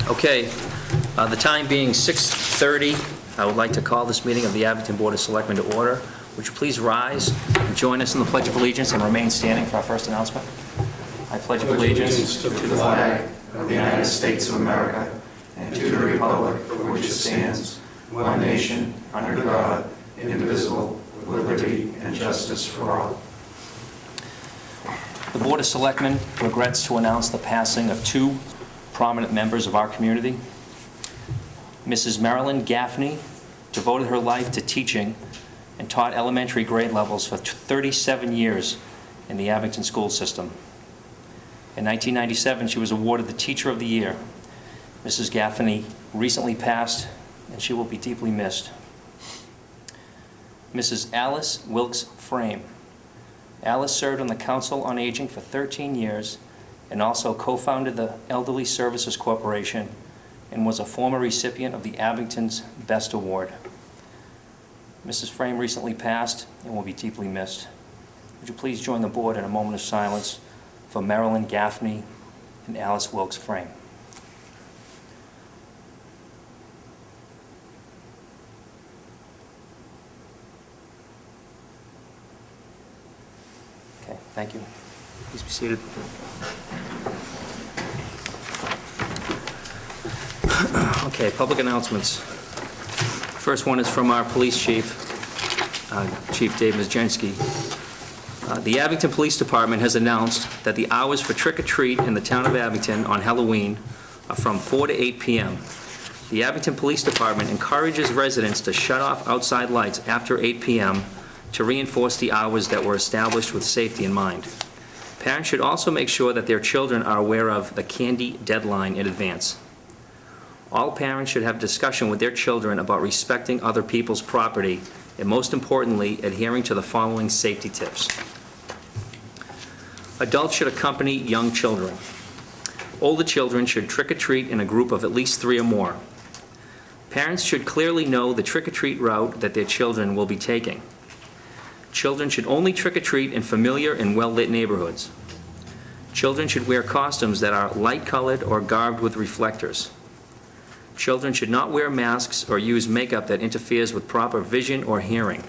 Okay, the time being 6:30, I would like to call this meeting of the Abington Board of Selectmen to order. Would you please rise and join us in the Pledge of Allegiance and remain standing for our first announcement? I pledge allegiance to the flag of the United States of America and to the republic for which it stands, one nation, under God, indivisible, with liberty and justice for all. The Board of Selectmen regrets to announce the passing of two prominent members of our community. Mrs. Marilyn Gaffney devoted her life to teaching and taught elementary grade levels for 37 years in the Abington school system. In 1997, she was awarded the Teacher of the Year. Mrs. Gaffney recently passed, and she will be deeply missed. Mrs. Alice Wilkes Frame. Alice served on the Council on Aging for 13 years and also co-founded the Elderly Services Corporation and was a former recipient of the Abington's Best Award. Mrs. Frame recently passed and will be deeply missed. Would you please join the board in a moment of silence for Marilyn Gaffney and Alice Wilkes Frame. Okay, thank you. Please be seated. Okay, public announcements. First one is from our police chief, Chief Dave Mazjensky. The Abington Police Department has announced that the hours for trick-or-treat in the town of Abington on Halloween are from 4 to 8 p.m. The Abington Police Department encourages residents to shut off outside lights after 8 p.m. to reinforce the hours that were established with safety in mind. Parents should also make sure that their children are aware of the candy deadline in advance. All parents should have discussion with their children about respecting other people's property and, most importantly, adhering to the following safety tips. Adults should accompany young children. Older children should trick-or-treat in a group of at least 3 or more. Parents should clearly know the trick-or-treat route that their children will be taking. Children should only trick-or-treat in familiar and well-lit neighborhoods. Children should wear costumes that are light-colored or garbed with reflectors. Children should not wear masks or use makeup that interferes with proper vision or hearing.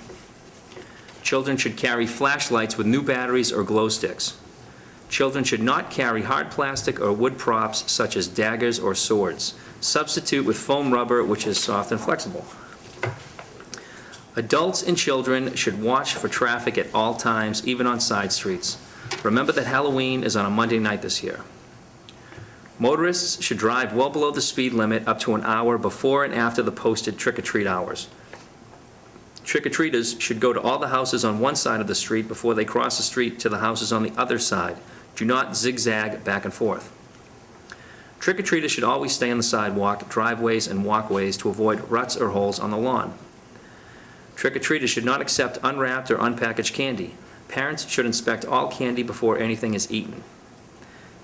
Children should carry flashlights with new batteries or glow sticks. Children should not carry hard plastic or wood props such as daggers or swords. Substitute with foam rubber, which is soft and flexible. Adults and children should watch for traffic at all times, even on side streets. Remember that Halloween is on a Monday night this year. Motorists should drive well below the speed limit up to an hour before and after the posted trick-or-treat hours. Trick-or-treaters should go to all the houses on one side of the street before they cross the street to the houses on the other side. Do not zigzag back and forth. Trick-or-treaters should always stay on the sidewalk, driveways, and walkways to avoid ruts or holes on the lawn. Trick-or-treaters should not accept unwrapped or unpackaged candy. Parents should inspect all candy before anything is eaten.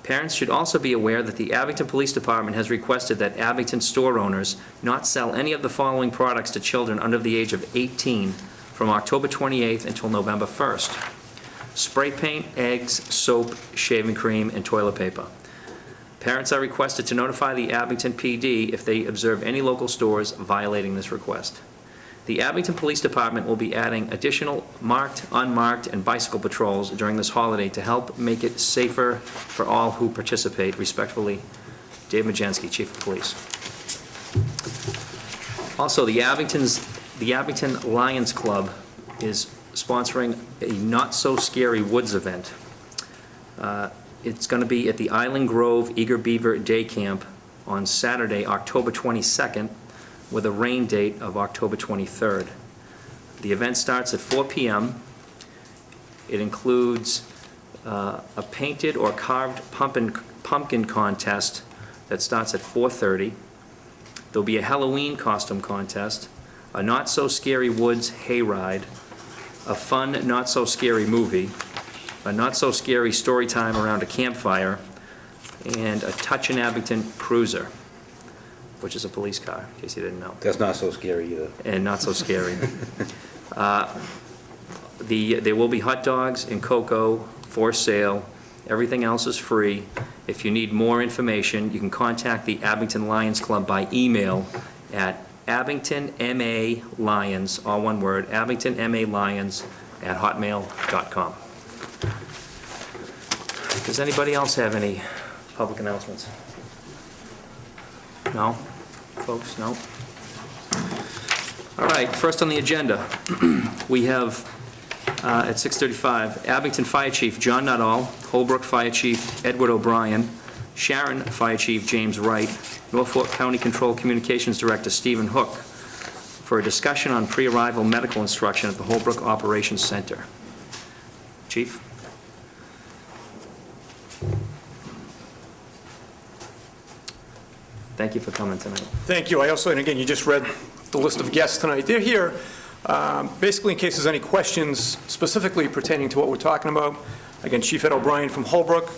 Parents should also be aware that the Abington Police Department has requested that Abington store owners not sell any of the following products to children under the age of 18 from October 28th until November 1st. Spray paint, eggs, soap, shaving cream, and toilet paper. Parents are requested to notify the Abington PD if they observe any local stores violating this request. The Abington Police Department will be adding additional marked, unmarked, and bicycle patrols during this holiday to help make it safer for all who participate. Respectfully, Dave Mazjensky, Chief of Police. Also, the Abington Lions Club is sponsoring a Not-So-Scary Woods event. It's going to be at the Island Grove Eager Beaver Day Camp on Saturday, October 22nd, with a rain date of October 23rd. The event starts at 4 p.m. It includes a painted or carved pumpkin contest that starts at 4:30. There'll be a Halloween costume contest, a Not-So-Scary Woods hayride, a fun Not-So-Scary movie, a Not-So-Scary story time around a campfire, and a Touchin' Abington cruiser, which is a police car, in case you didn't know. That's not so scary either. And not so scary. There will be hot dogs and cocoa for sale Everything else is free. If you need more information, you can contact the Abington Lions Club by email at abingtonmalions, all one word, abingtonmalions@hotmail.com. Does anybody else have any public announcements? No? Folks, no? All right, first on the agenda, we have at 6:35, Abington Fire Chief John Nuttall, Holbrook Fire Chief Edward O'Brien, Sharon Fire Chief James Wright, Norfolk County Control Communications Director Stephen Hook for a discussion on pre-arrival medical instruction at the Holbrook Operations Center. Chief? Thank you for coming tonight. Thank you. I also, and again, you just read the list of guests tonight. They're here basically in case there's any questions specifically pertaining to what we're talking about. Again, Chief Ed O'Brien from Holbrook,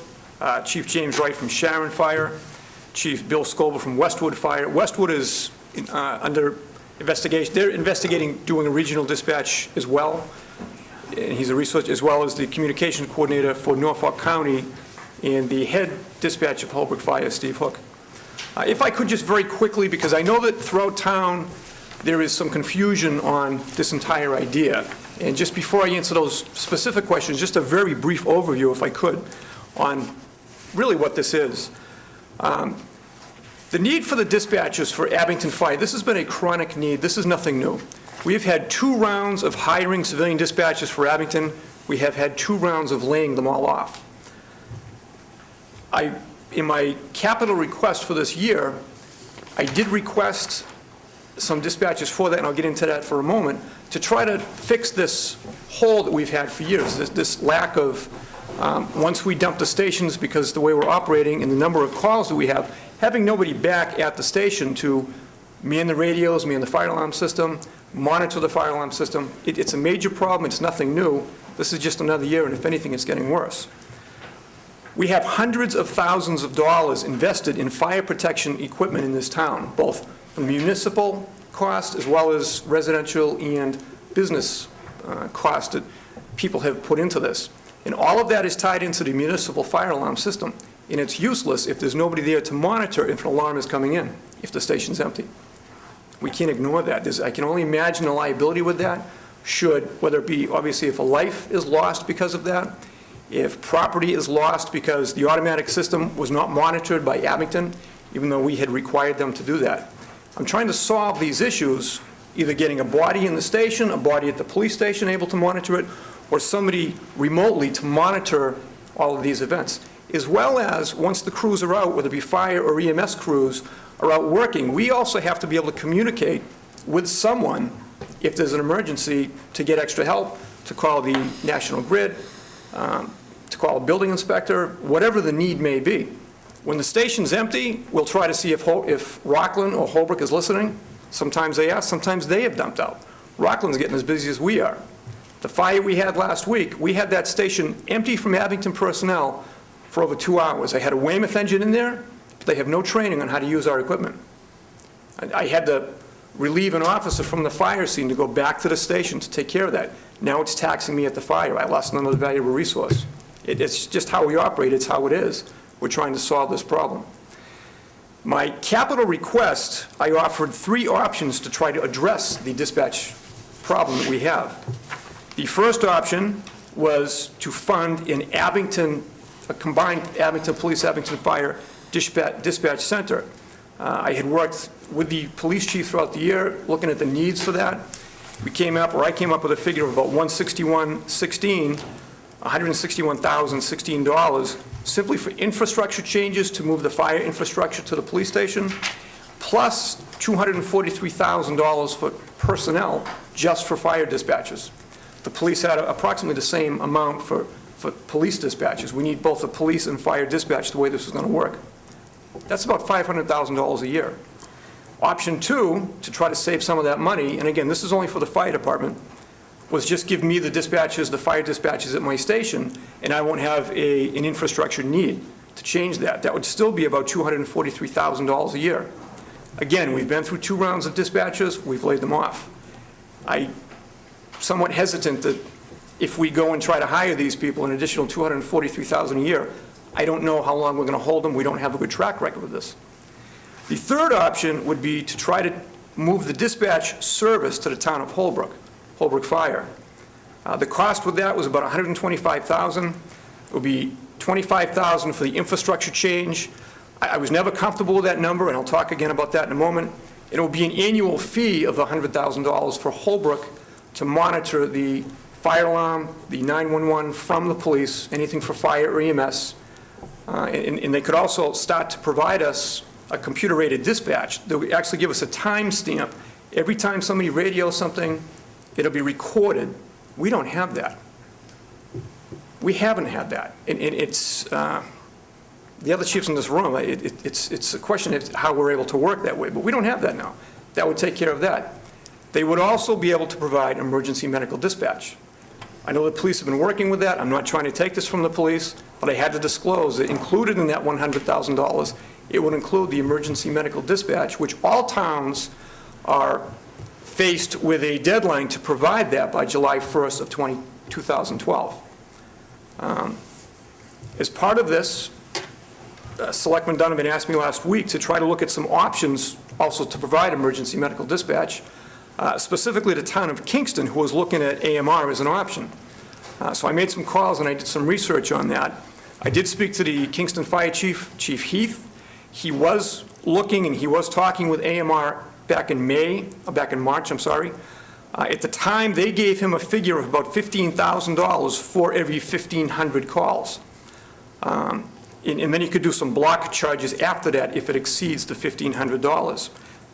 Chief James Wright from Sharon Fire, Chief Bill Scoble from Westwood Fire. Westwood is under investigation. They're investigating doing a regional dispatch as well. And he's a resource, as well as the communication coordinator for Norfolk County and the head dispatch of Holbrook Fire, Steve Hook. If I could just very quickly, because I know that throughout town there is some confusion on this entire idea. And just before I answer those specific questions, just a very brief overview, if I could, on really what this is. The need for the dispatchers for Abington Fire, this has been a chronic need. This is nothing new. We've had 2 rounds of hiring civilian dispatchers for Abington. We have had 2 rounds of laying them all off. In my capital request for this year, I did request some dispatchers for that, and I'll get into that for a moment, to try to fix this hole that we've had for years, this lack of, once we dump the stations, because the way we're operating and the number of calls that we have, having nobody back at the station to man the radios, man the fire alarm system, monitor the fire alarm system. It's a major problem. It's nothing new. This is just another year, and if anything, it's getting worse. We have hundreds of thousands of dollars invested in fire protection equipment in this town, both from municipal cost as well as residential and business cost that people have put into this. And all of that is tied into the municipal fire alarm system. And it's useless if there's nobody there to monitor if an alarm is coming in, if the station's empty. We can't ignore that. I can only imagine the liability with that, whether it be, obviously, if a life is lost because of that, if property is lost because the automatic system was not monitored by Abington, even though we had required them to do that. I'm trying to solve these issues, either getting a body in the station, a body at the police station able to monitor it, or somebody remotely to monitor all of these events. As well as, once the crews are out, whether it be fire or EMS crews are out working, we also have to be able to communicate with someone if there's an emergency to get extra help, to call the National Grid, to call a building inspector, whatever the need may be. When the station's empty, we'll try to see if Rockland or Holbrook is listening. Sometimes they are, sometimes they have dumped out. Rockland's getting as busy as we are. The fire we had last week, we had that station empty from Abington personnel for over 2 hours. I had a Weymouth engine in there, but they have no training on how to use our equipment. I had to relieve an officer from the fire scene to go back to the station to take care of that. Now it's taxing me at the fire. I lost another valuable resource. It's just how we operate. It's how it is. We're trying to solve this problem. My capital request, I offered 3 options to try to address the dispatch problem that we have. The first option was to fund a combined Abington Police, Abington Fire dispatch center. I had worked with the police chief throughout the year, looking at the needs for that. I came up with a figure of about $161,016, simply for infrastructure changes to move the fire infrastructure to the police station, plus $243,000 for personnel just for fire dispatches. The police had approximately the same amount for police dispatches. We need both the police and fire dispatch the way this is going to work. That's about $500,000 a year. Option 2, to try to save some of that money, and again, this is only for the fire department, was just give me the dispatchers, the fire dispatchers at my station, and I won't have an infrastructure need to change that. That would still be about $243,000 a year. Again, we've been through 2 rounds of dispatchers. We've laid them off. I'm somewhat hesitant that if we go and try to hire these people, an additional $243,000 a year, I don't know how long we're going to hold them. We don't have a good track record with this. The third option would be to try to move the dispatch service to the town of Holbrook Fire. The cost with that was about $125,000. It would be $25,000 for the infrastructure change. I was never comfortable with that number, and I'll talk again about that in a moment. It will be an annual fee of $100,000 for Holbrook to monitor the fire alarm, the 911 from the police, anything for fire or EMS. And they could also start to provide us a computer-aided dispatch. They would actually give us a timestamp. Every time somebody radios something, it'll be recorded. We don't have that. We haven't had that. And it's, the other chiefs in this room, it's a question of how we're able to work that way, but we don't have that now. That would take care of that. They would also be able to provide emergency medical dispatch. I know the police have been working with that. I'm not trying to take this from the police, but I had to disclose that included in that $100,000, it would include the emergency medical dispatch, which all towns are faced with a deadline to provide that by July 1st of 2012. As part of this, Selectman Donovan asked me last week to try to look at some options also to provide emergency medical dispatch, specifically the town of Kingston, who was looking at AMR as an option. So I made some calls and I did some research on that. I did speak to the Kingston Fire Chief, Chief Heath. He was looking and he was talking with AMR back in March, I'm sorry. At the time, they gave him a figure of about $15,000 for every 1,500 calls. And then he could do some block charges after that if it exceeds the $1,500.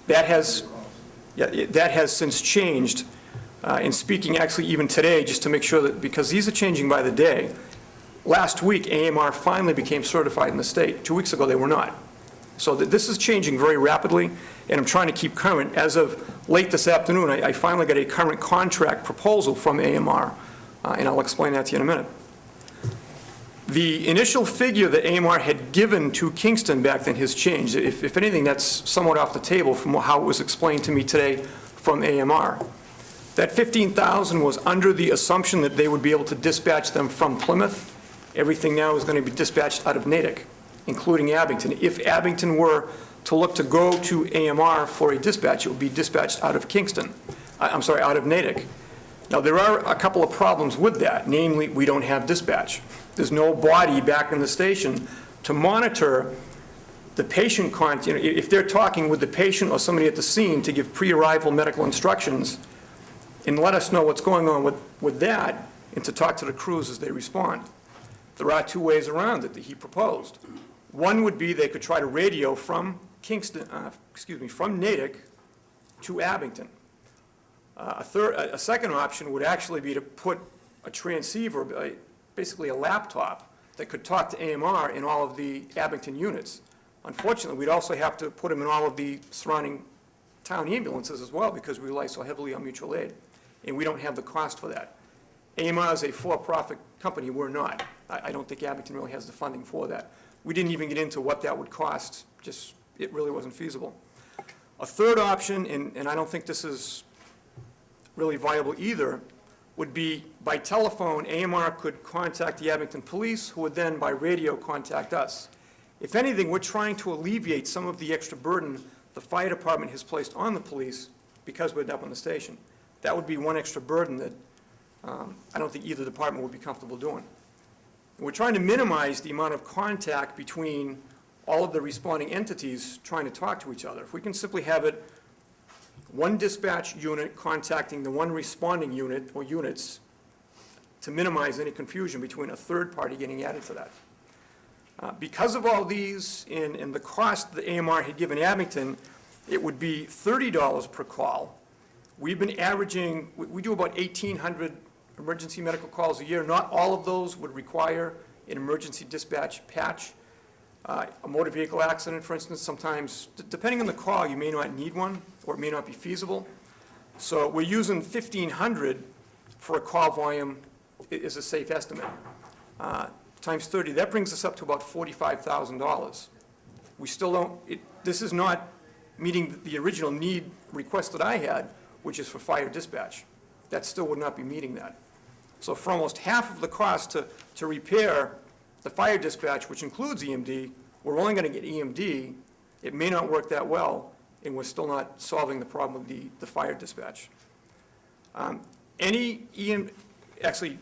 That has since changed. In speaking actually even today, just to make sure that, because these are changing by the day, last week AMR finally became certified in the state. 2 weeks ago they were not. So this is changing very rapidly, and I'm trying to keep current. As of late this afternoon, I finally got a current contract proposal from AMR, and I'll explain that to you in a minute. The initial figure that AMR had given to Kingston back then has changed. If anything, that's somewhat off the table from how it was explained to me today from AMR. That $15,000 was under the assumption that they would be able to dispatch them from Plymouth. Everything now is going to be dispatched out of Natick, including Abington. If Abington were to look to go to AMR for a dispatch, it would be dispatched out of out of Natick. Now, there are a couple of problems with that. Namely, we don't have dispatch. There's no body back in the station to monitor the patient contact. If they're talking with the patient or somebody at the scene to give pre-arrival medical instructions and let us know what's going on with that, and to talk to the crews as they respond. There are two ways around it that he proposed. One would be they could try to radio from from Natick to Abington. A second option would actually be to put a transceiver, basically a laptop, that could talk to AMR in all of the Abington units. Unfortunately, we'd also have to put them in all of the surrounding town ambulances as well, because we rely so heavily on mutual aid, and we don't have the cost for that. AMR is a for-profit company. We're not. I don't think Abington really has the funding for that. We didn't even get into what that would cost. Just, it really wasn't feasible. A third option, and I don't think this is really viable either, would be by telephone. AMR could contact the Abington police, who would then by radio contact us. If anything, we're trying to alleviate some of the extra burden the fire department has placed on the police because we're up on the station. That would be one extra burden that I don't think either department would be comfortable doing. And we're trying to minimize the amount of contact between all of the responding entities trying to talk to each other. If we can simply have it one dispatch unit contacting the one responding unit or units to minimize any confusion between a third party getting added to that. Because of all these and the cost that AMR had given Abington, it would be $30 per call. We've been averaging, we do about 1,800 emergency medical calls a year. Not all of those would require an emergency dispatch patch. A motor vehicle accident, for instance, sometimes, depending on the call, you may not need one, or it may not be feasible. So we're using 1,500 for a call volume is a safe estimate. Times 30, that brings us up to about $45,000. We still don't, this is not meeting the original need request that I had, which is for fire dispatch. That still would not be meeting that. So for almost half of the cost to repair the fire dispatch, which includes EMD, we're only going to get EMD. It may not work that well, and we're still not solving the problem with the fire dispatch. Actually,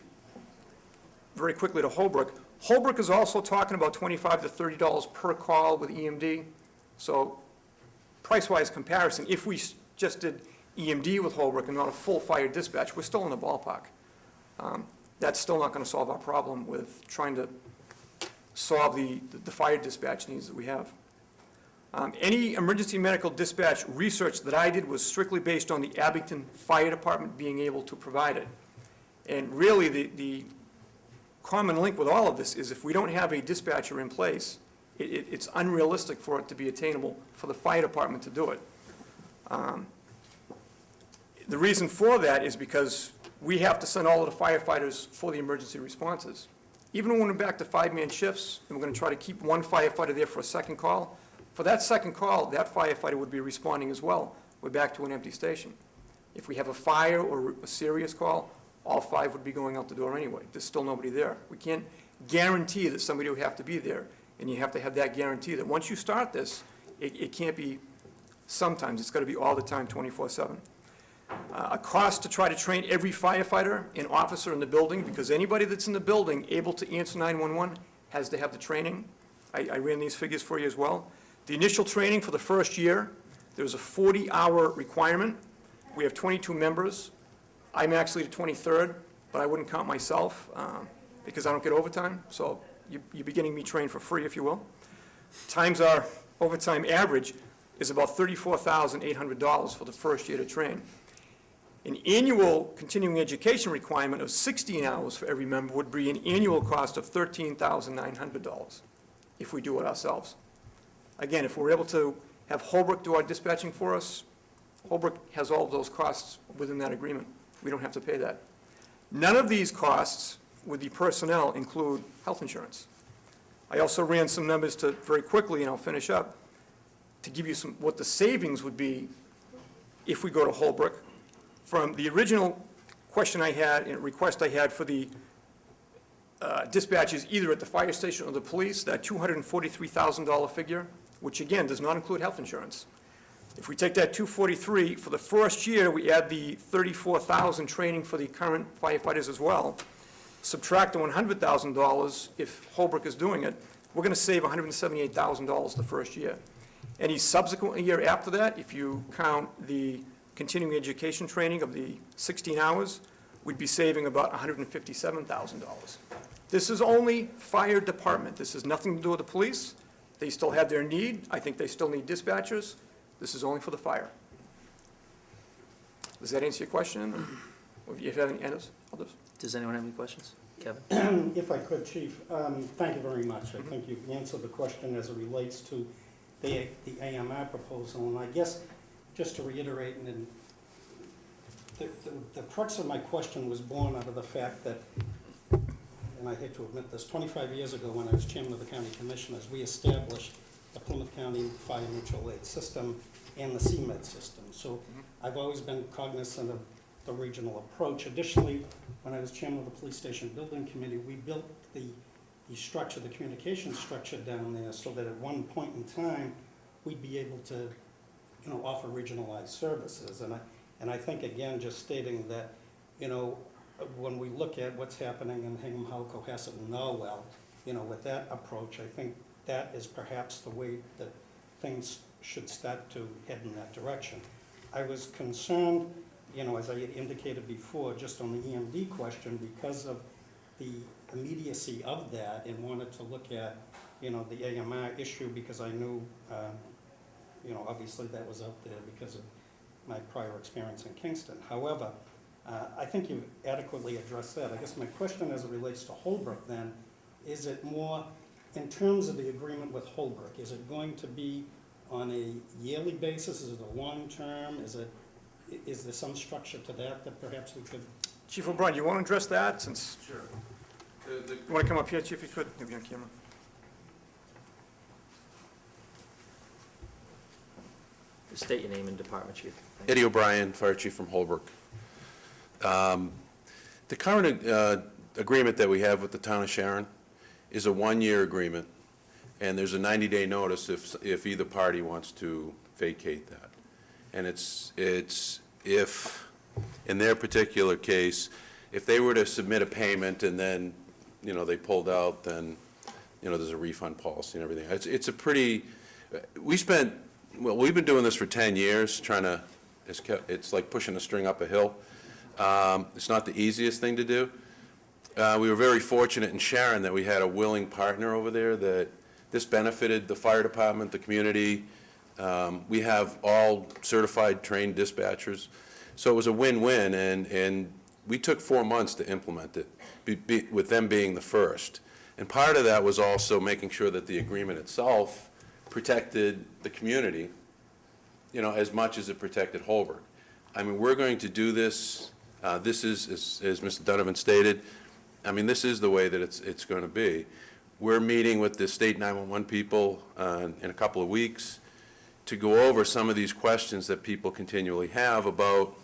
very quickly to Holbrook. Holbrook is also talking about $25 to $30 per call with EMD. So price-wise comparison, if we just did EMD with Holbrook and not a full fire dispatch, we're still in the ballpark. That's still not going to solve our problem with trying to solve the fire dispatch needs that we have. Any emergency medical dispatch research that I did was strictly based on the Abington Fire Department being able to provide it. And really, the common link with all of this is if we don't have a dispatcher in place, it's unrealistic for it to be attainable for the fire department to do it. The reason for that is because we have to send all of the firefighters for the emergency responses. Even when we're back to 5-man shifts, and we're going to try to keep one firefighter there for a second call, for that second call, that firefighter would be responding as well. We're back to an empty station. If we have a fire or a serious call, all 5 would be going out the door anyway. There's still nobody there. We can't guarantee that somebody will have to be there, and you have to have that guarantee that once you start this, it can't be sometimes. It's got to be all the time, 24/7. A cost to try to train every firefighter and officer in the building, because anybody that's in the building able to answer 911 has to have the training. I ran these figures for you as well. The initial training for the first year, there's a 40-hour requirement. We have 22 members. I'm actually the 23rd, but I wouldn't count myself because I don't get overtime. So you're beginning me trained for free, if you will. Times our overtime average is about $34,800 for the first year to train. An annual continuing education requirement of 16 hours for every member would be an annual cost of $13,900 if we do it ourselves. Again, if we're able to have Holbrook do our dispatching for us, Holbrook has all of those costs within that agreement. We don't have to pay that. None of these costs with the personnel include health insurance. I also ran some numbers to, very quickly, and I'll finish up, to give you what the savings would be if we go to Holbrook. From the original question I had and request I had for the dispatches either at the fire station or the police, that $243,000 figure, which again does not include health insurance. If we take that $243,000 for the first year, we add the $34,000 training for the current firefighters as well, subtract the $100,000 if Holbrook is doing it, we're going to save $178,000 the first year. Any subsequent year after that, if you count the continuing education training of the 16 hours, we'd be saving about $157,000. This is only fire department. This has nothing to do with the police. They still have their need. I think they still need dispatchers. This is only for the fire. Does that answer your question? Or if you have any others? Does anyone have any questions? Kevin? If I could, Chief, thank you very much. I think you've answered the question as it relates to the AMR proposal. And I guess, just to reiterate, and the crux of my question was born out of the fact that, and I hate to admit this, 25 years ago when I was chairman of the county commissioners, we established the Plymouth County Fire Mutual Aid System and the CMED system. So I've always been cognizant of the regional approach. Additionally, when I was chairman of the police station building committee, we built the structure, the communication structure down there so that at one point in time, we'd be able to, offer regionalized services. And I think, again, just stating that, when we look at what's happening in Hingham, Howe, Cohasset, and Norwell, with that approach, I think that is perhaps the way that things should start to head in that direction. I was concerned, as I had indicated before, just on the EMD question, because of the immediacy of that, and wanted to look at, the AMR issue, because I knew, obviously that was out there because of my prior experience in Kingston. However, I think you've adequately addressed that. I guess my question as it relates to Holbrook then, is it more, in terms of the agreement with Holbrook, is it going to be on a yearly basis? Is it a long-term? Is there some structure to that perhaps we could? Chief O'Brien, you want to address that since? Sure. You want to come up here, Chief, if you could? Maybe on camera. State your name and department, Chief. Thank you. Eddie O'Brien, Fire Chief from Holbrook. The current agreement that we have with the town of Sharon is a one-year agreement, and there's a 90-day notice if either party wants to vacate that. And it's if, in their particular case, if they were to submit a payment and then, you know, they pulled out, then, you know, there's a refund policy and everything. It's a pretty, we've been doing this for 10 years, trying to, it's like pushing a string up a hill. It's not the easiest thing to do. We were very fortunate in Sharon that we had a willing partner over there, that this benefited the fire department, the community. We have all certified, trained dispatchers. So it was a win-win, and we took 4 months to implement it, with them being the first. And part of that was also making sure that the agreement itself protected the community, you know, as much as it protected Holbrook. I mean, we're going to do this. This is, as Mr. Donovan stated, I mean, this is the way that it's going to be. We're meeting with the state 911 people in a couple of weeks to go over some of these questions that people continually have about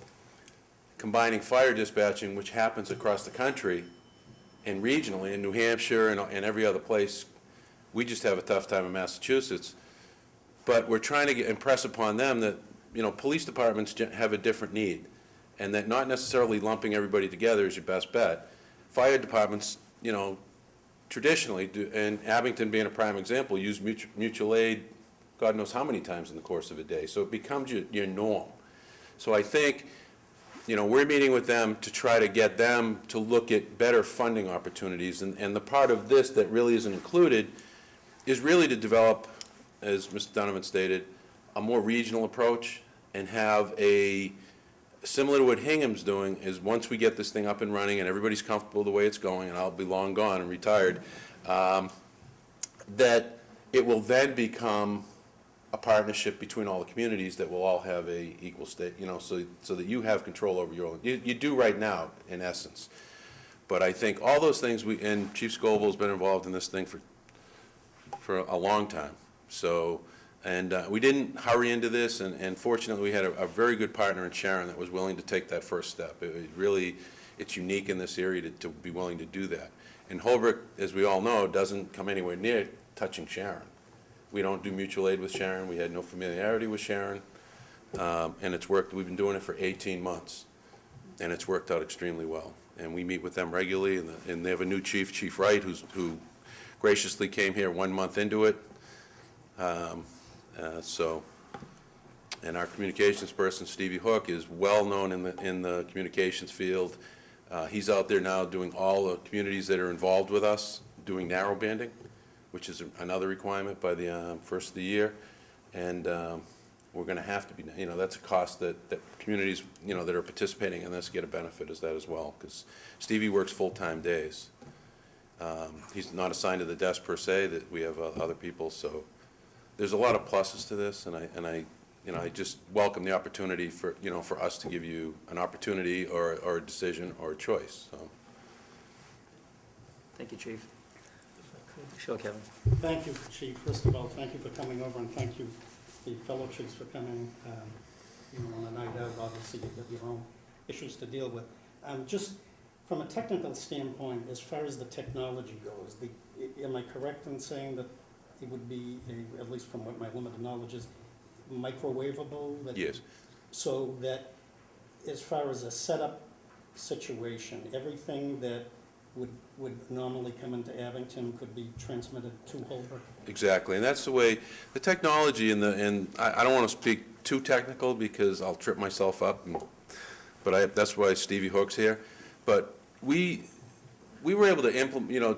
combining fire dispatching, which happens across the country and regionally in New Hampshire and every other place. We just have a tough time in Massachusetts. But we're trying to impress upon them that, you know, police departments have a different need, and that not necessarily lumping everybody together is your best bet. Fire departments, you know, traditionally, and Abington being a prime example, use mutual aid God knows how many times in the course of a day. So it becomes your norm. So I think, you know, we're meeting with them to try to get them to look at better funding opportunities. And the part of this that really isn't included is really to develop, as Mr. Donovan stated, a more regional approach and have a, similar to what Hingham's doing, is once we get this thing up and running and everybody's comfortable the way it's going, and I'll be long gone and retired, that it will then become a partnership between all the communities that will all have a equal stake, you know, so that you have control over your own. You do right now, in essence. But I think all those things, and Chief Scoville's been involved in this thing for a long time. So, and we didn't hurry into this, and fortunately we had a very good partner in Sharon that was willing to take that first step. It really, it's unique in this area to be willing to do that. And Holbrook, as we all know, doesn't come anywhere near touching Sharon. We don't do mutual aid with Sharon. We had no familiarity with Sharon. And it's worked. We've been doing it for 18 months. And it's worked out extremely well. And we meet with them regularly. And they have a new chief, Chief Wright, who graciously came here 1 month into it. And our communications person, Stevie Hook, is well known in the communications field. He's out there now doing all the communities that are involved with us, doing narrow banding, which is another requirement by the first of the year. And we're going to have to be, you know, that's a cost that communities, you know, that are participating in this get a benefit as that as well, because Stevie works full-time days. He's not assigned to the desk per se, that we have other people, so there's a lot of pluses to this, and I you know, I just welcome the opportunity for, you know, for us to give you an opportunity or a decision or a choice. So. Thank you, Chief. Sure, Kevin. Thank you, Chief. First of all, thank you for coming over, and thank you, the fellow chiefs, for coming. You know, on a night out, obviously, you've got your own issues to deal with. Just from a technical standpoint, as far as the technology goes, am I correct in saying that it would be, at least from what my limited knowledge is, microwavable? Yes. So that, as far as a setup situation, everything that would normally come into Abington could be transmitted to Holbrook? Exactly, and that's the way, the technology and I don't want to speak too technical because I'll trip myself up, but that's why Stevie Hook's here. But we were able to implement, you know,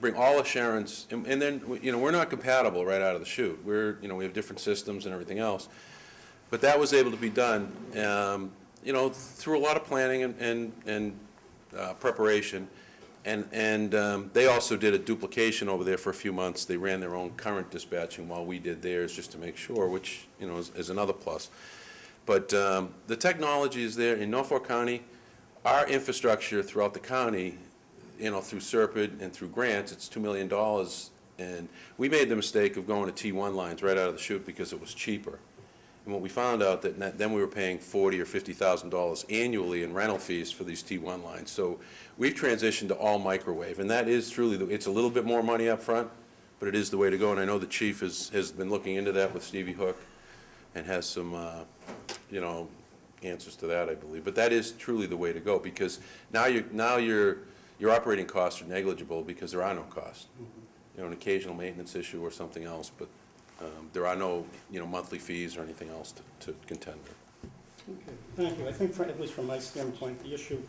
bring all of Sharon's, and then, you know, we're not compatible right out of the chute. You know, we have different systems and everything else. But that was able to be done, you know, through a lot of planning and preparation. And they also did a duplication over there for a few months. They ran their own current dispatching while we did theirs, just to make sure, which, you know, is another plus. But the technology is there in Norfolk County. Our infrastructure throughout the county, you know, through SERPID and through grants, it's $2 million. And we made the mistake of going to T1 lines right out of the chute because it was cheaper. And what we found out that then we were paying $40,000 or $50,000 annually in rental fees for these T1 lines. So we've transitioned to all microwave, and that is truly, it's a little bit more money up front, but it is the way to go. And I know the chief has been looking into that with Stevie Hook and has some, you know, answers to that, I believe. But that is truly the way to go, because now your operating costs are negligible because there are no costs. You know, an occasional maintenance issue or something else, but there are no, you know, monthly fees or anything else to contend with. Okay, thank you. I think, at least from my standpoint, the issue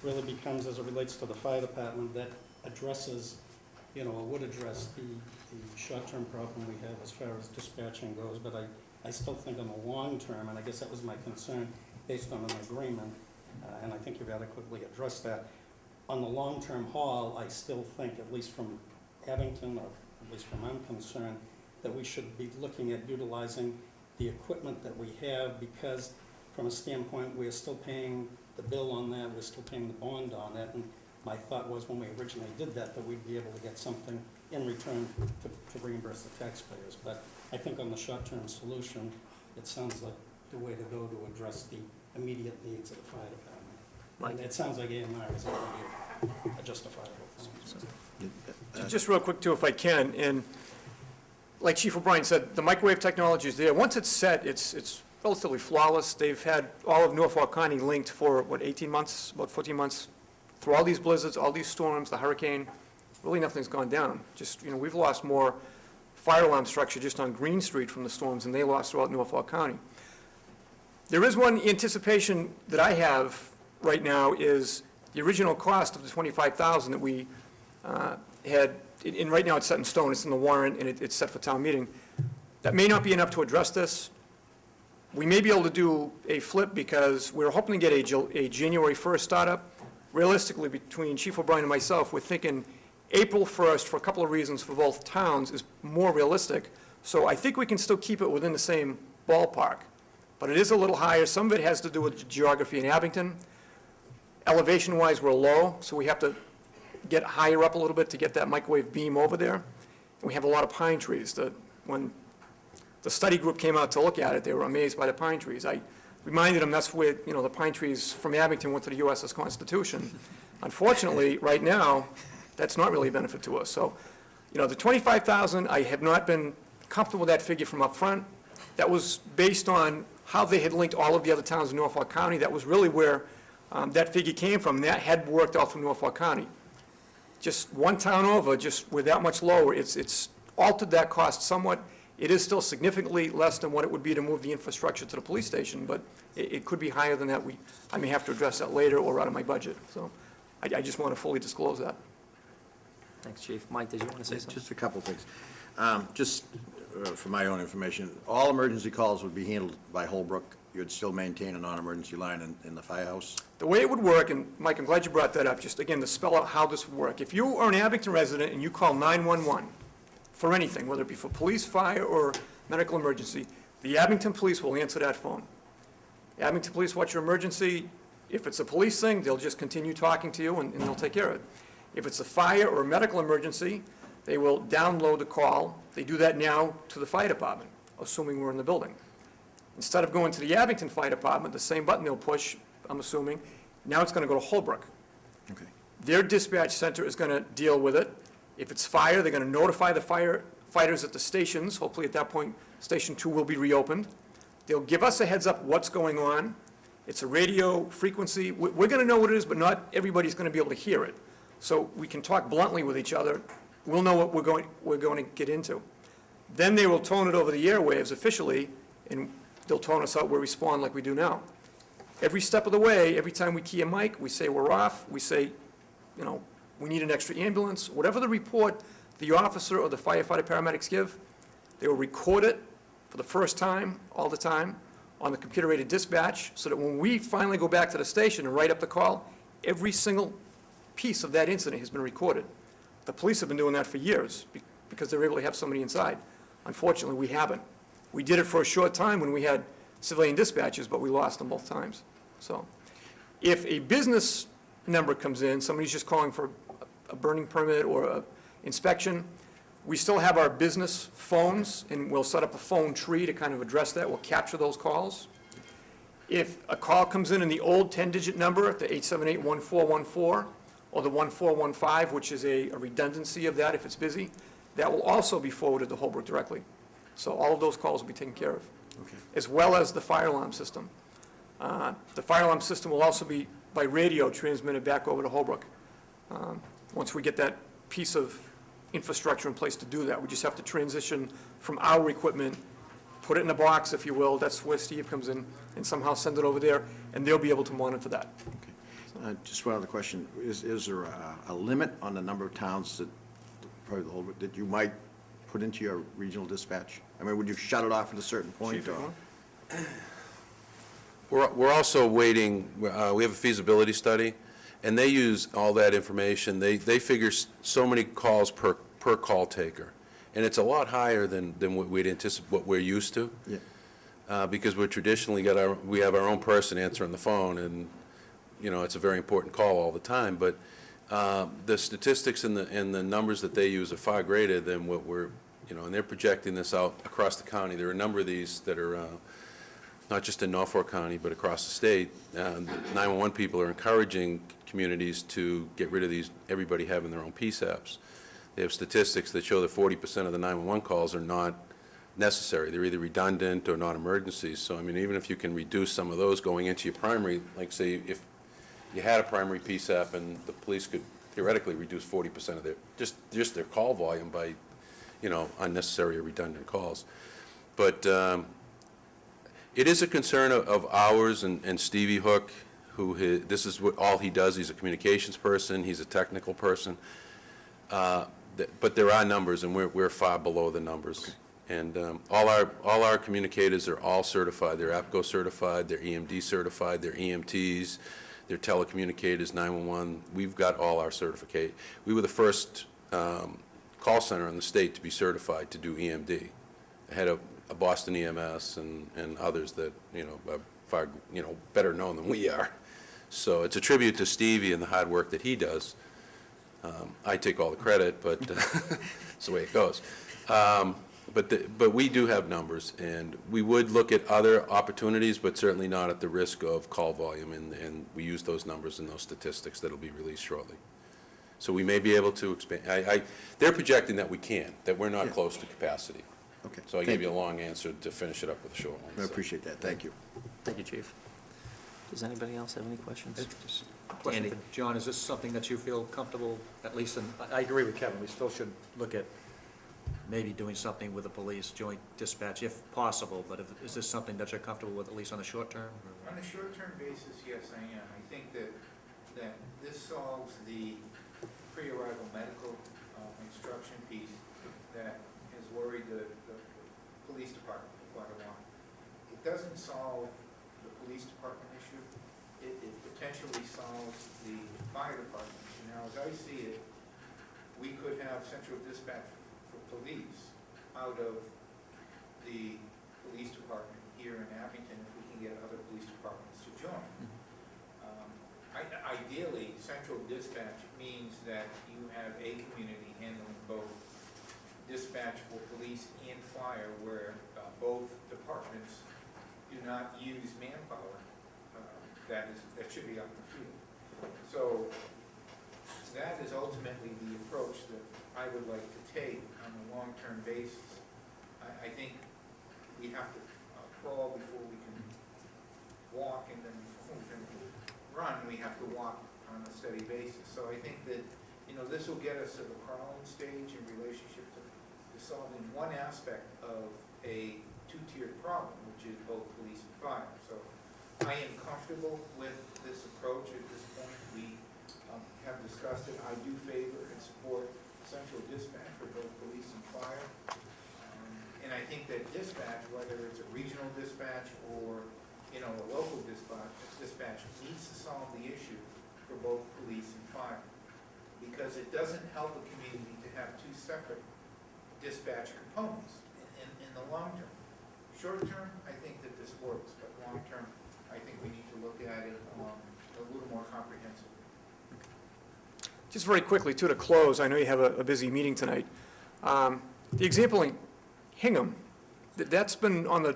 really becomes, as it relates to the fire department, that addresses, you know, or would address the short-term problem we have as far as dispatching goes, but I still think in the long term, and I guess that was my concern, based on an agreement, and I think you've adequately addressed that. On the long-term haul, I still think, at least from Abington, or at least from I'm concerned, that we should be looking at utilizing the equipment that we have, because from a standpoint, we're still paying the bill on that, we're still paying the bond on it, and my thought was when we originally did that, that we'd be able to get something in return to reimburse the taxpayers. But I think on the short-term solution, it sounds like the way to go to address the immediate needs of the fire department. Mike? And it sounds like AMR is going to be a justifiable thing. Just real quick too, if I can, and like Chief O'Brien said, the microwave technology is there. Once it's set, it's relatively flawless. They've had all of Norfolk County linked for, what, 18 months, about 14 months, through all these blizzards, all these storms, the hurricane. Really nothing's gone down. Just, you know, we've lost more fire alarm structure just on Green Street from the storms than they lost throughout Norfolk County. There is one anticipation that I have right now is the original cost of the $25,000 that we had, and right now it's set in stone, it's in the warrant, and it's set for town meeting. That may not be enough to address this. We may be able to do a flip because we're hoping to get a January 1st startup. Realistically, between Chief O'Brien and myself, we're thinking April 1st, for a couple of reasons for both towns, is more realistic. So I think we can still keep it within the same ballpark. But it is a little higher. Some of it has to do with geography in Abington. Elevation-wise, we're low, so we have to get higher up a little bit to get that microwave beam over there. And we have a lot of pine trees. When the study group came out to look at it, they were amazed by the pine trees. I reminded them that's where, you know, the pine trees from Abington went to the USS Constitution. Unfortunately, right now, that's not really a benefit to us. So, you know, the $25,000, I have not been comfortable with that figure from up front. That was based on how they had linked all of the other towns in Norfolk County. That was really where that figure came from. That had worked out from Norfolk County. Just one town over, just we're that much lower, it's altered that cost somewhat. It is still significantly less than what it would be to move the infrastructure to the police station, but it could be higher than that. I may have to address that later or out of my budget. So I just want to fully disclose that. Thanks, Chief. Mike, did you want to say something? Just a couple things. For my own information, all emergency calls would be handled by Holbrook. You'd still maintain a non-emergency line in the firehouse? The way it would work, and Mike, I'm glad you brought that up, just again to spell out how this would work. If you are an Abington resident and you call 911 for anything, whether it be for police, fire, or medical emergency, the Abington Police will answer that phone. Abington Police, what's your emergency? If it's a police thing, they'll just continue talking to you and they'll take care of it. If it's a fire or a medical emergency, they will download the call. They do that now to the fire department, assuming we're in the building. Instead of going to the Abington Fire Department, the same button they'll push, I'm assuming, now it's going to go to Holbrook. Okay. Their dispatch center is going to deal with it. If it's fire, they're going to notify the firefighters at the stations. Hopefully at that point, Station 2 will be reopened. They'll give us a heads up what's going on. It's a radio frequency. We're going to know what it is, but not everybody's going to be able to hear it. So we can talk bluntly with each other. We'll know what we're going to get into. Then they will tone it over the airwaves officially, and they'll tone us out. We'll respond like we do now. Every step of the way, every time we key a mic, we say we're off. We say, you know, we need an extra ambulance. Whatever the report the officer or the firefighter paramedics give, they will record it for the first time, all the time, on the computer-aided dispatch, so that when we finally go back to the station and write up the call, every single piece of that incident has been recorded. The police have been doing that for years because they're able to have somebody inside. Unfortunately, we haven't. We did it for a short time when we had civilian dispatches, but we lost them both times. So if a business number comes in, somebody's just calling for a burning permit or an inspection, We still have our business phones, and we'll set up a phone tree to kind of address that. We'll capture those calls. If a call comes in the old 10-digit number, the 878-1414, or the 1415, which is a redundancy of that if it's busy, that will also be forwarded to Holbrook directly. So all of those calls will be taken care of, Okay. as well as the fire alarm system. The fire alarm system will also be, by radio, transmitted back over to Holbrook. Once we get that piece of infrastructure in place to do that, we just have to transition from our equipment, put it in a box, if you will, that's where Steve comes in, and somehow send it over there, and they'll be able to monitor that. Just one other question. Is there a limit on the number of towns that, probably the whole, that you might put into your regional dispatch? I mean, would you shut it off at a certain point? Chief, or- We're also waiting, we have a feasibility study, and they use all that information. They figure so many calls per call taker, and it's a lot higher than what we'd anticipate, what we're used to. Yeah. Because we're traditionally we have our own person answering the phone, and, you know, it's a very important call all the time, but the statistics and the numbers that they use are far greater than what we're, you know, and they're projecting this out across the county. There are a number of these that are not just in Norfolk County, but across the state. The 911 people are encouraging communities to get rid of everybody having their own PSAPs. They have statistics that show that 40% of the 911 calls are not necessary. They're either redundant or not emergencies. So, I mean, even if you can reduce some of those going into your primary, like say if you had a primary PSAP and the police could theoretically reduce 40% of their, just their call volume by, you know, unnecessary or redundant calls. But it is a concern of ours and Stevie Hook, this is all he does. He's a communications person, he's a technical person. But there are numbers, and we're far below the numbers. Okay. And all our communicators are all certified. They're APCO certified, they're EMD certified, they're EMTs, they're telecommunicators, 911. We've got all our certificate. We were the first call center in the state to be certified to do EMD, ahead of Boston EMS and others that, you know, are far, you know, better known than we are. So it's a tribute to Stevie and the hard work that he does. I take all the credit, but it's the way it goes. But we do have numbers, and we would look at other opportunities, but certainly not at the risk of call volume, and we use those numbers and those statistics that'll be released shortly. So we may be able to expand. They're projecting that we can, that we're not close to capacity. Okay. So I gave you a long answer to finish it up with a short one. I so. appreciate that. Thank you. Thank you, Chief. Does anybody else have any questions? Question Andy. for John, is this something that you feel comfortable, at least in, I agree with Kevin, we still should look at maybe doing something with the police, joint dispatch, if possible, but is this something that you're comfortable with, at least on the short term? or- On a short-term basis, yes, I am. I think that this solves the pre-arrival medical instruction piece that has worried the police department for quite a while. It doesn't solve the police department issue. It potentially solves the fire department issue. Now, as I see it, we could have central dispatch for police out of the police department here in Abington if we can get other police departments to join. Ideally, central dispatch means that you have a community handling both dispatch for police and fire, where both departments do not use manpower that should be out in the field. So that is ultimately the approach that I would like to take on a long-term basis. I think we have to crawl before we can walk, and then before we can run, we have to walk on a steady basis. So I think that, you know, this will get us to the crawling stage in relationship to solving one aspect of a two-tiered problem, which is both police and fire. So I am comfortable with this approach at this point. We have discussed it. I do favor and support central dispatch for both police and fire. And I think that dispatch, whether it's a regional dispatch or, you know, a local dispatch needs to solve the issue for both police and fire. Because it doesn't help a community to have two separate dispatch components in the long term. Short term, I think that this works, but long term, I think we need to look at it a little more comprehensively. Just very quickly, too, to close, I know you have a busy meeting tonight. The example in Hingham, that's been on the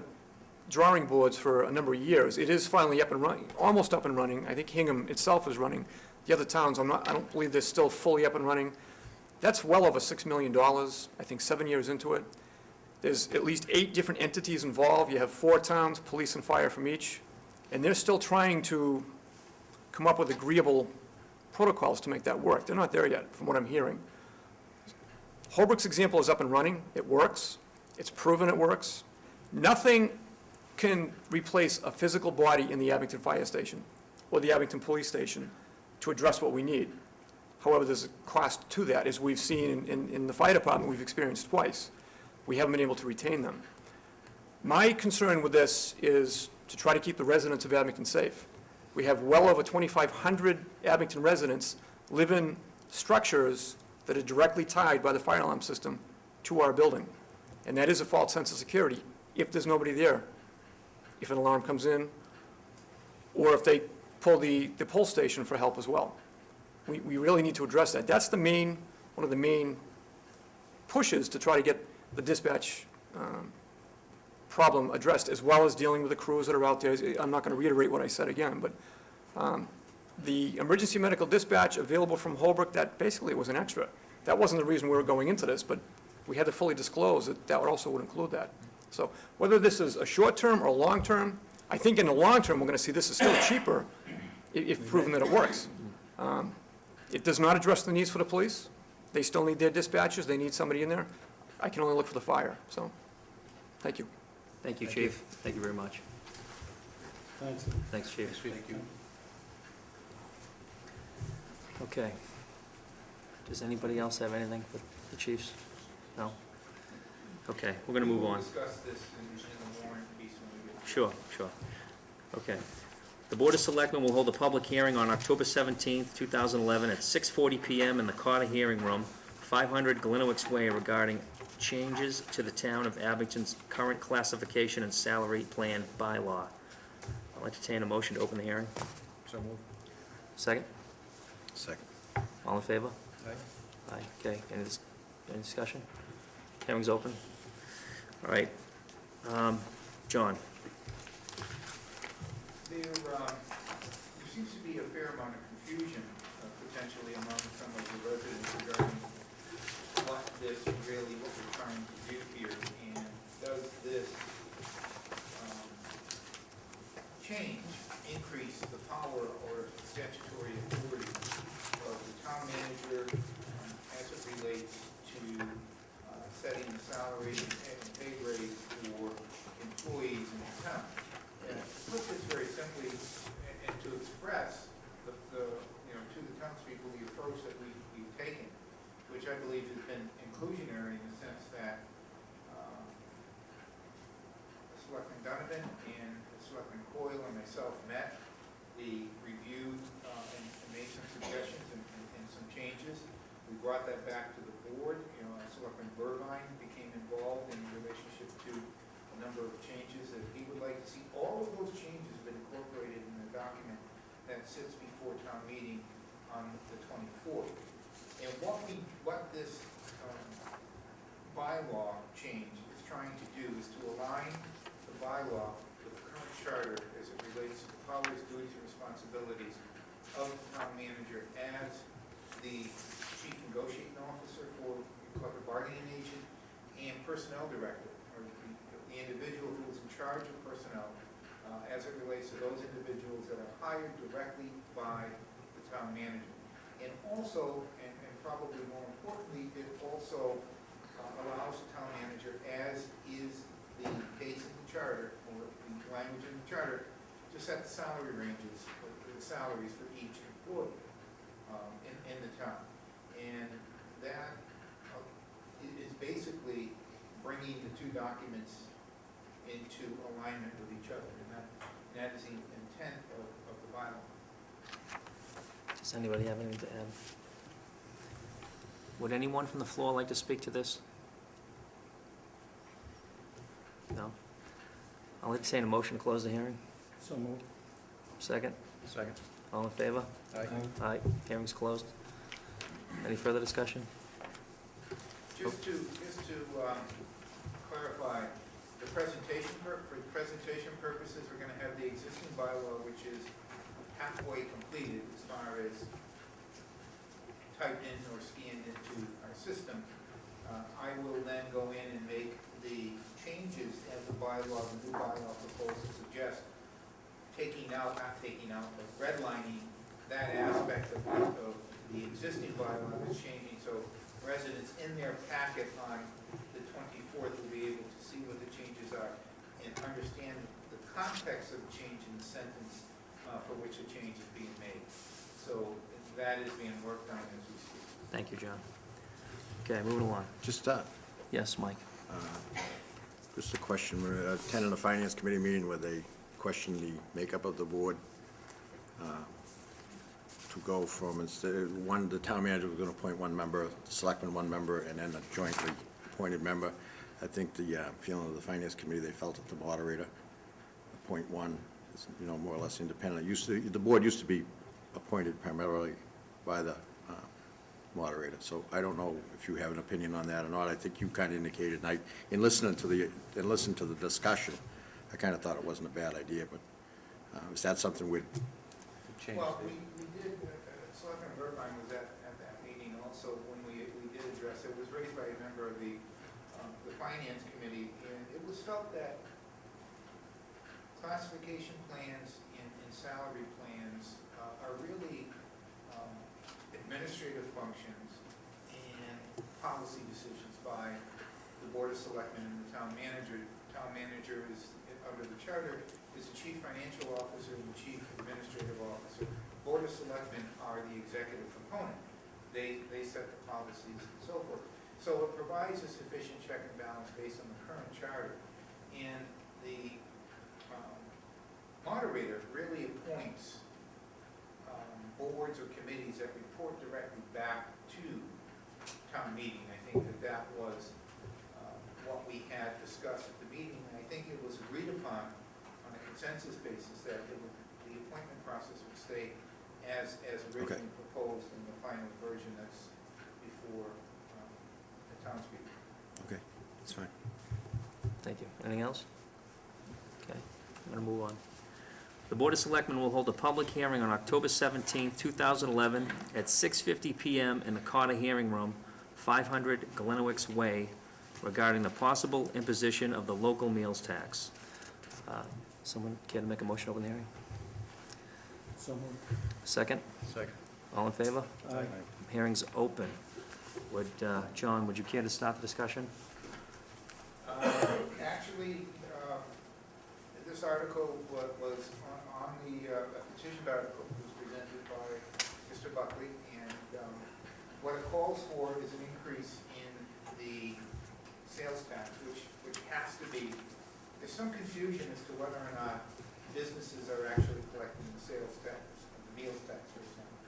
drawing boards for a number of years. It is finally up and running, almost up and running. I think Hingham itself is running. The other towns, I don't believe they're still fully up and running. That's well over $6 million, I think 7 years into it. There's at least 8 different entities involved. You have 4 towns, police and fire from each, and they're still trying to come up with agreeable protocols to make that work. They're not there yet, from what I'm hearing. Holbrook's example is up and running. It works. It's proven it works. Nothing can replace a physical body in the Abington Fire Station or the Abington Police Station to address what we need. However, there's a cost to that, as we've seen in the fire department, we've experienced twice. We haven't been able to retain them. My concern with this is to try to keep the residents of Abington safe. We have well over 2,500 Abington residents live in structures that are directly tied by the fire alarm system to our building. And that is a false sense of security if there's nobody there. If an alarm comes in, or if they pull the pull station for help as well. We really need to address that. That's one of the main pushes to try to get the dispatch problem addressed, as well as dealing with the crews that are out there. I'm not going to reiterate what I said again, but the emergency medical dispatch available from Holbrook, that basically was an extra. That wasn't the reason we were going into this, but we had to fully disclose that that also would include that. So whether this is a short-term or long-term, I think in the long term, we're going to see this is still cheaper if proven that it works. It does not address the needs for the police. They still need their dispatchers. They need somebody in there. I can only look for the fire, so, thank you. Thank you, Chief. Thank you very much. Thanks. Thanks, Chief. Thank you. Okay. Does anybody else have anything for the chiefs? No? Okay, we're going to move on. We'll discuss this in the warrant piece when we get. Sure. Okay. The Board of Selectmen will hold a public hearing on October 17th, 2011, at 6:40 PM in the Carter Hearing Room, 500 Glenowitz Way, regarding changes to the town of Abington's current classification and salary plan bylaw. I'll entertain a motion to open the hearing. So moved. Second? Second. All in favor? Aye. Aye. Okay, any discussion? Hearing's open. All right. John? There seems to be a fair amount of confusion potentially among some of the residents regarding what we're trying to do here, and does this change increase the power or statutory authority of the town manager as it relates to setting the salary and pay rate for employees in the town? And to put this very simply, and to express to the townspeople the approach that we've taken, which I believe has been inclusionary in the sense that Selectman Donovan and Selectman Coyle and myself met. We reviewed and made some suggestions and some changes. We brought that back to the board. Selectman Burbine became involved in relationship to a number of changes that he would like to see. All of those changes have been incorporated in the document that sits before town meeting on the 24th. And what this bylaw change is trying to do is to align the bylaw with the current charter as it relates to the powers, duties, and responsibilities of the town manager as the chief negotiating officer for the collective bargaining agent and personnel director, or the individual who is in charge of personnel as it relates to those individuals that are hired directly by the town manager. And also, and probably more importantly, it also allows the town manager, as is the case in the charter, or the language in the charter, to set the salary ranges, the salaries for each employee in the town. And that is basically bringing the two documents into alignment with each other, and that is the intent of the bylaw. Does anybody have anything to add? Would anyone from the floor like to speak to this? No? I'll entertain a motion to close the hearing. So moved. Second? Second. All in favor? Aye. Aye. Hearing's closed. Any further discussion? Just Just to clarify, for presentation purposes, we're gonna have the existing bylaw, which is halfway completed as far as typed in or scanned into our system. I will then go in and make the changes as the bylaw, the new bylaw proposal suggests, not taking out, but redlining that aspect of the existing bylaw that's changing, so residents in their packet on the 24th will be able to see what the changes are and understand the context of the change in the sentence for which a change is being made. So that is being worked on as we speak. Thank you, John. Okay, moving along. Just, Yes, Mike? just a question, we attended a finance committee meeting where they questioned the makeup of the board to go from, instead, the town manager was gonna appoint one member, the selectman one member, and then a jointly appointed member. I think the feeling of the finance committee, they felt that the moderator appoint one, is, more or less independent. The board used to be appointed primarily by the moderator, so I don't know if you have an opinion on that or not. I think you kind of indicated, and in listening to the discussion, I kind of thought it wasn't a bad idea, but is that something we'd Change Well, the- we did, Selectman Burbine was at that meeting also when we did address it. It was raised by a member of the finance committee, and it was felt that classification plans and salary plans are really administrative functions and policy decisions by the Board of Selectmen and the town manager. Town manager is, under the charter, is the chief financial officer and the chief administrative officer. Board of Selectmen are the executive component. They set the policies and so forth. So it provides a sufficient check and balance based on the current charter. And the moderator really appoints boards or committees that report directly back to town meeting. I think that was what we had discussed at the meeting, and I think it was agreed upon on a consensus basis that the appointment process would stay as originally proposed in the final version that's before the townspeople. Okay, that's fine. Thank you. Anything else? Okay, I'm going to move on. The Board of Selectmen will hold a public hearing on October 17th, 2011, at 6:50 PM in the Carter Hearing Room, 500 Glenowicz Way, regarding the possible imposition of the local meals tax. Someone care to make a motion to open the hearing? So moved. Second? Second. All in favor? Aye. Hearing's open. John, would you care to start the discussion? Actually, this article was on the petition article was presented by Mr. Buckley, and what it calls for is an increase in the sales tax, which has to be, there's some confusion as to whether or not businesses are actually collecting the sales tax, the meals tax, for example.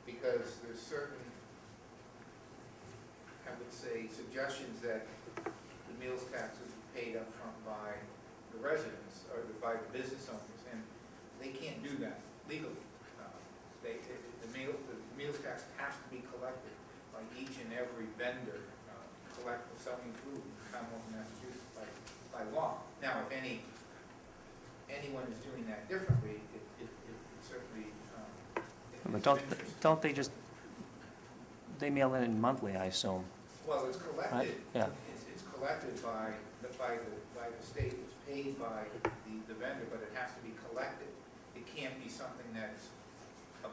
Because there's certain, I would say, suggestions that the meals tax is paid up front by the residents or by the business owners, and they can't do that legally. The meals tax has to be collected by each and every vendor selling food in the Commonwealth of Massachusetts by law. Now, if anyone is doing that differently, it certainly But is of interest. don't they just, they mail it in monthly, I assume? Well, it's collected. Right, yeah. It's collected by the state. It's paid by the vendor, but it has to be collected. It can't be something that's.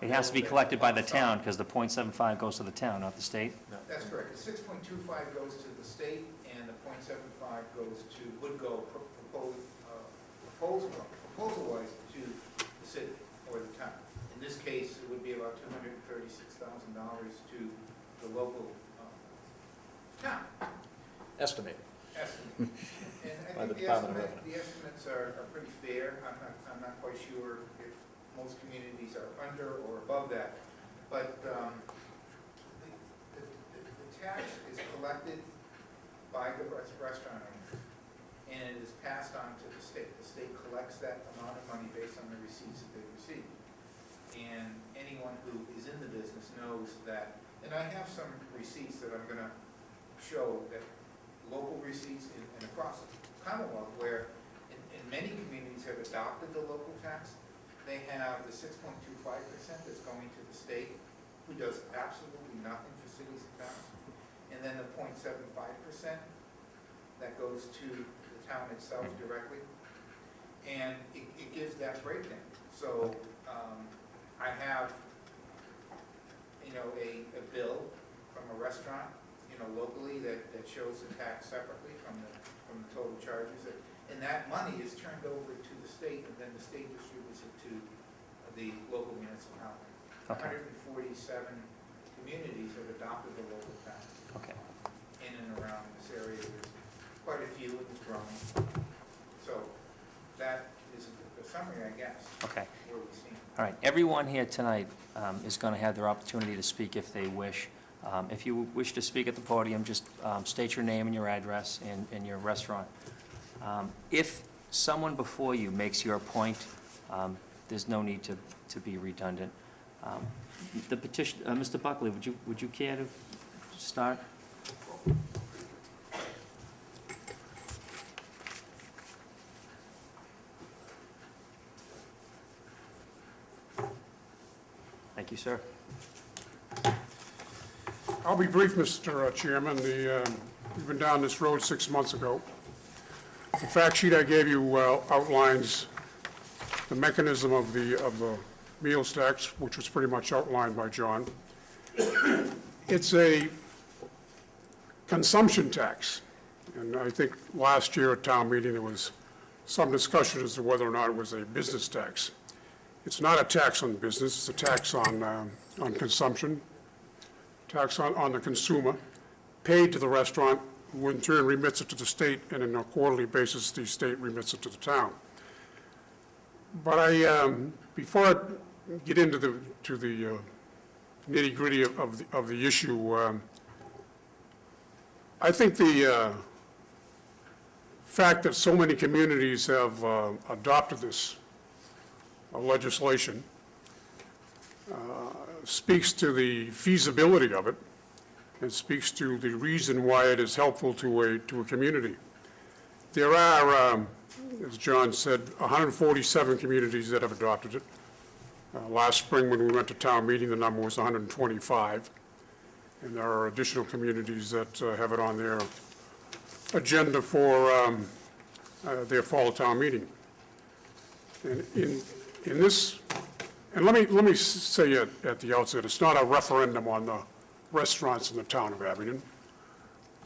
It has to be collected by the town, because the .75 goes to the town, not the state? That's correct. The 6.25 goes to the state, and the .75 would go proposal-wise to the city or the town. In this case, it would be about $236,000 to the local town. Estimated. Estimate. And I By the think Department of Revenue. the estimates are pretty fair. I'm not quite sure if most communities are under or above that. But the tax is collected by the restaurant owner, and it is passed on to the state. The state collects that amount of money based on the receipts that they receive. And anyone who is in the business knows that, and I have some receipts that I'm going to show that local receipts and across the Commonwealth, where in many communities have adopted the local tax, they have the 6.25% that's going to the state, who does absolutely nothing for cities and towns, and then the 0.75% that goes to the town itself directly, and it gives that breakdown. So I have, a bill from a restaurant, locally that shows the tax separately from the total charges, and that money is turned over to the state, and then the state distributes it to the local municipality. Okay. 147 communities have adopted the local tax Okay. in and around this area. There's quite a few, and it's growing. So that is a summary, I guess, Okay. where we stand. All right, everyone here tonight is going to have their opportunity to speak if they wish. If you wish to speak at the podium, just state your name and your address and your restaurant. If someone before you makes your point, there's no need to be redundant. The petition, Mr. Buckley, would you care to start? Thank you, sir. I'll be brief, Mr. Chairman. We've been down this road 6 months ago. The fact sheet I gave you outlines the mechanism of the meals tax, which was pretty much outlined by John. It's a consumption tax, and I think last year at town meeting there was some discussion as to whether or not it was a business tax. It's not a tax on business, it's a tax on consumption, tax on the consumer, paid to the restaurant, who in turn remits it to the state, and on a quarterly basis, the state remits it to the town. But before I get into the nitty-gritty of the issue, I think the fact that so many communities have adopted this legislation speaks to the feasibility of it, and speaks to the reason why it is helpful to a community. There are, as John said, 147 communities that have adopted it. Last spring, when we went to town meeting, the number was 125, and there are additional communities that have it on their agenda for their fall town meeting. And in this, and let me say at the outset, it's not a referendum on the restaurants in the town of Abington.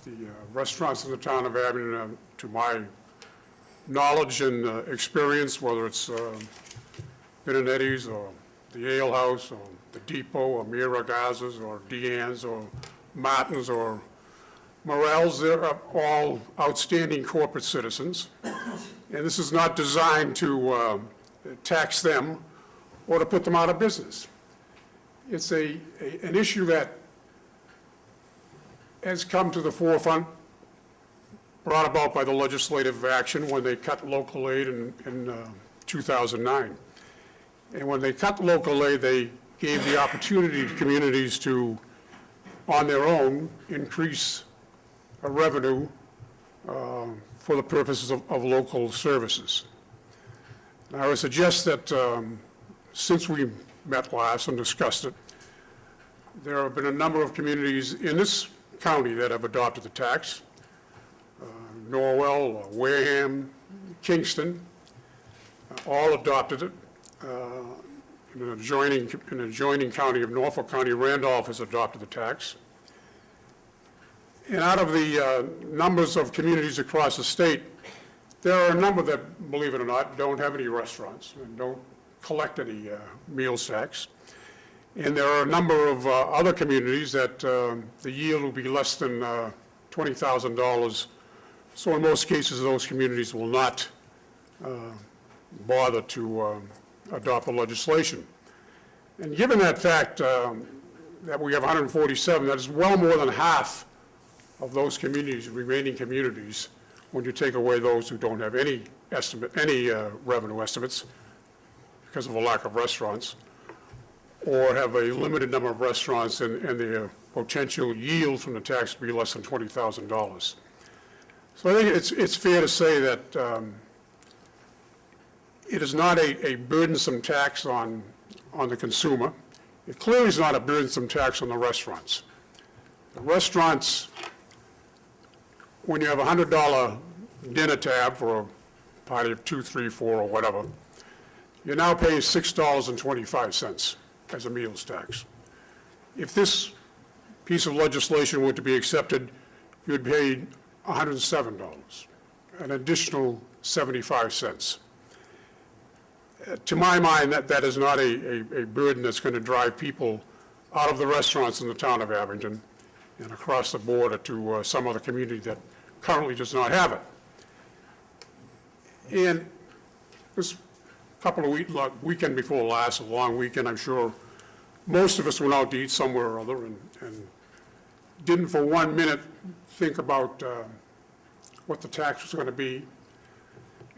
The restaurants in the town of Abington, to my knowledge and experience, whether it's Benedetti's or the Ale House or the Depot or Mira Gazas or Deanne's or Martin's or Morel's, they're all outstanding corporate citizens. And this is not designed to tax them or to put them out of business. It's an issue that has come to the forefront, brought about by the legislative action when they cut local aid in 2009. And when they cut local aid, they gave the opportunity to communities to, on their own, increase revenue for the purposes of local services. And I would suggest that since we met last and discussed it, there have been a number of communities in this county that have adopted the tax. Norwell, Wareham, Kingston, all adopted it. In an adjoining county of Norfolk County, Randolph has adopted the tax. And out of the numbers of communities across the state, there are a number that, believe it or not, don't have any restaurants and don't collect any meals tax. And there are a number of other communities that the yield will be less than $20,000. So in most cases, those communities will not bother to adopt the legislation. And given that fact that we have 147, that is well more than half of those communities, remaining communities, when you take away those who don't have any revenue estimates because of a lack of restaurants, or have a limited number of restaurants and potential yield from the tax to be less than $20,000. So I think it's fair to say that it is not a burdensome tax on the consumer. It clearly is not a burdensome tax on the restaurants. The restaurants, when you have a $100 dinner tab for a party of 2, 3, 4, or whatever, you're now paying $6.25 as a meals tax. If this piece of legislation were to be accepted, you'd pay $107, an additional 75 cents. To my mind, that is not a burden that's going to drive people out of the restaurants in the town of Abington and across the border to some other community that currently does not have it. And this couple of weeks, weekend before last, a long weekend, I'm sure most of us went out to eat somewhere or other and didn't for 1 minute think about what the tax was going to be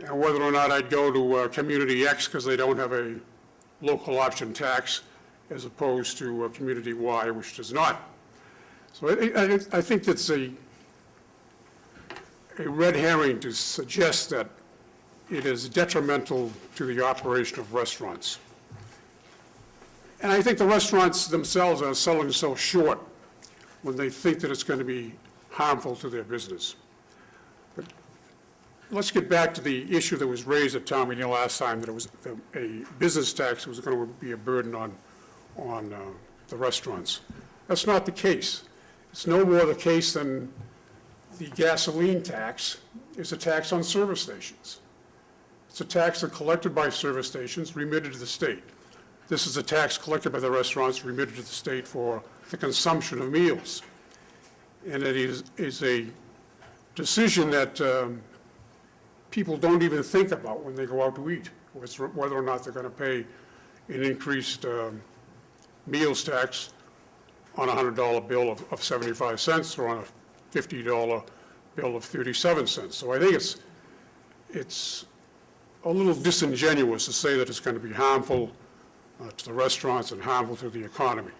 and whether or not I'd go to Community X because they don't have a local option tax as opposed to Community Y, which does not. So I think that's a red herring to suggest that it is detrimental to the operation of restaurants. And I think the restaurants themselves are selling so short when they think that it's going to be harmful to their business. But let's get back to the issue that was raised at town meeting last time, that it was a business tax that was going to be a burden on the restaurants. That's not the case. It's no more the case than the gasoline tax is a tax on service stations. It's a tax that's collected by service stations, remitted to the state. This is a tax collected by the restaurants, remitted to the state for the consumption of meals. And it is a decision that people don't even think about when they go out to eat, whether or not they're going to pay an increased meals tax on a $100 bill of 75 cents or on a $50 bill of 37 cents. So I think it's a little disingenuous to say that it's going to be harmful to the restaurants and harmful to the economy.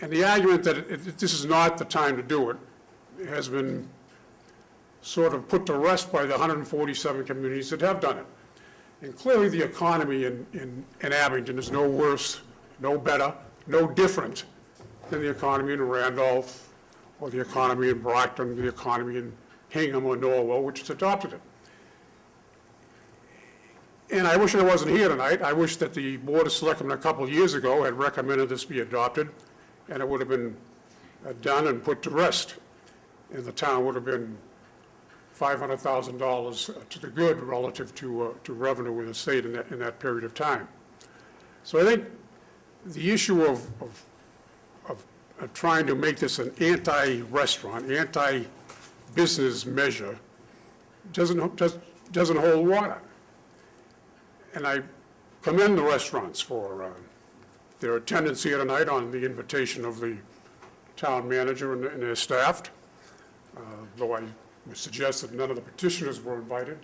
And the argument that this is not the time to do it has been sort of put to rest by the 147 communities that have done it. And clearly the economy in Abington is no worse, no better, no different than the economy in Randolph or the economy in Brockton, the economy in Hingham or Norwell, which has adopted it. And I wish I wasn't here tonight. I wish that the Board of Selectmen a couple of years ago had recommended this be adopted, and it would have been done and put to rest. And the town would have been $500,000 to the good relative to revenue in the state in that period of time. So I think the issue of trying to make this an anti-restaurant, anti-business measure doesn't hold water. And I commend the restaurants for their attendance here tonight on the invitation of the town manager and their staff, though I would suggest that none of the petitioners were invited,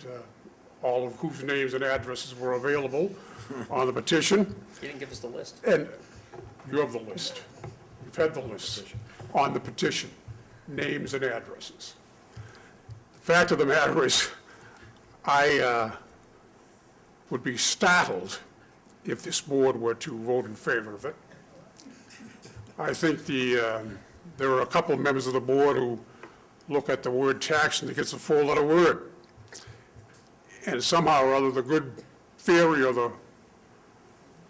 all of whose names and addresses were available on the petition. You didn't give us the list. And you have the list. You've had the list on the petition, names and addresses. The fact of the matter is, I would be startled if this board were to vote in favor of it. I think there are a couple of members of the board who look at the word tax and think it's a four-letter word. And somehow or other, the good fairy or the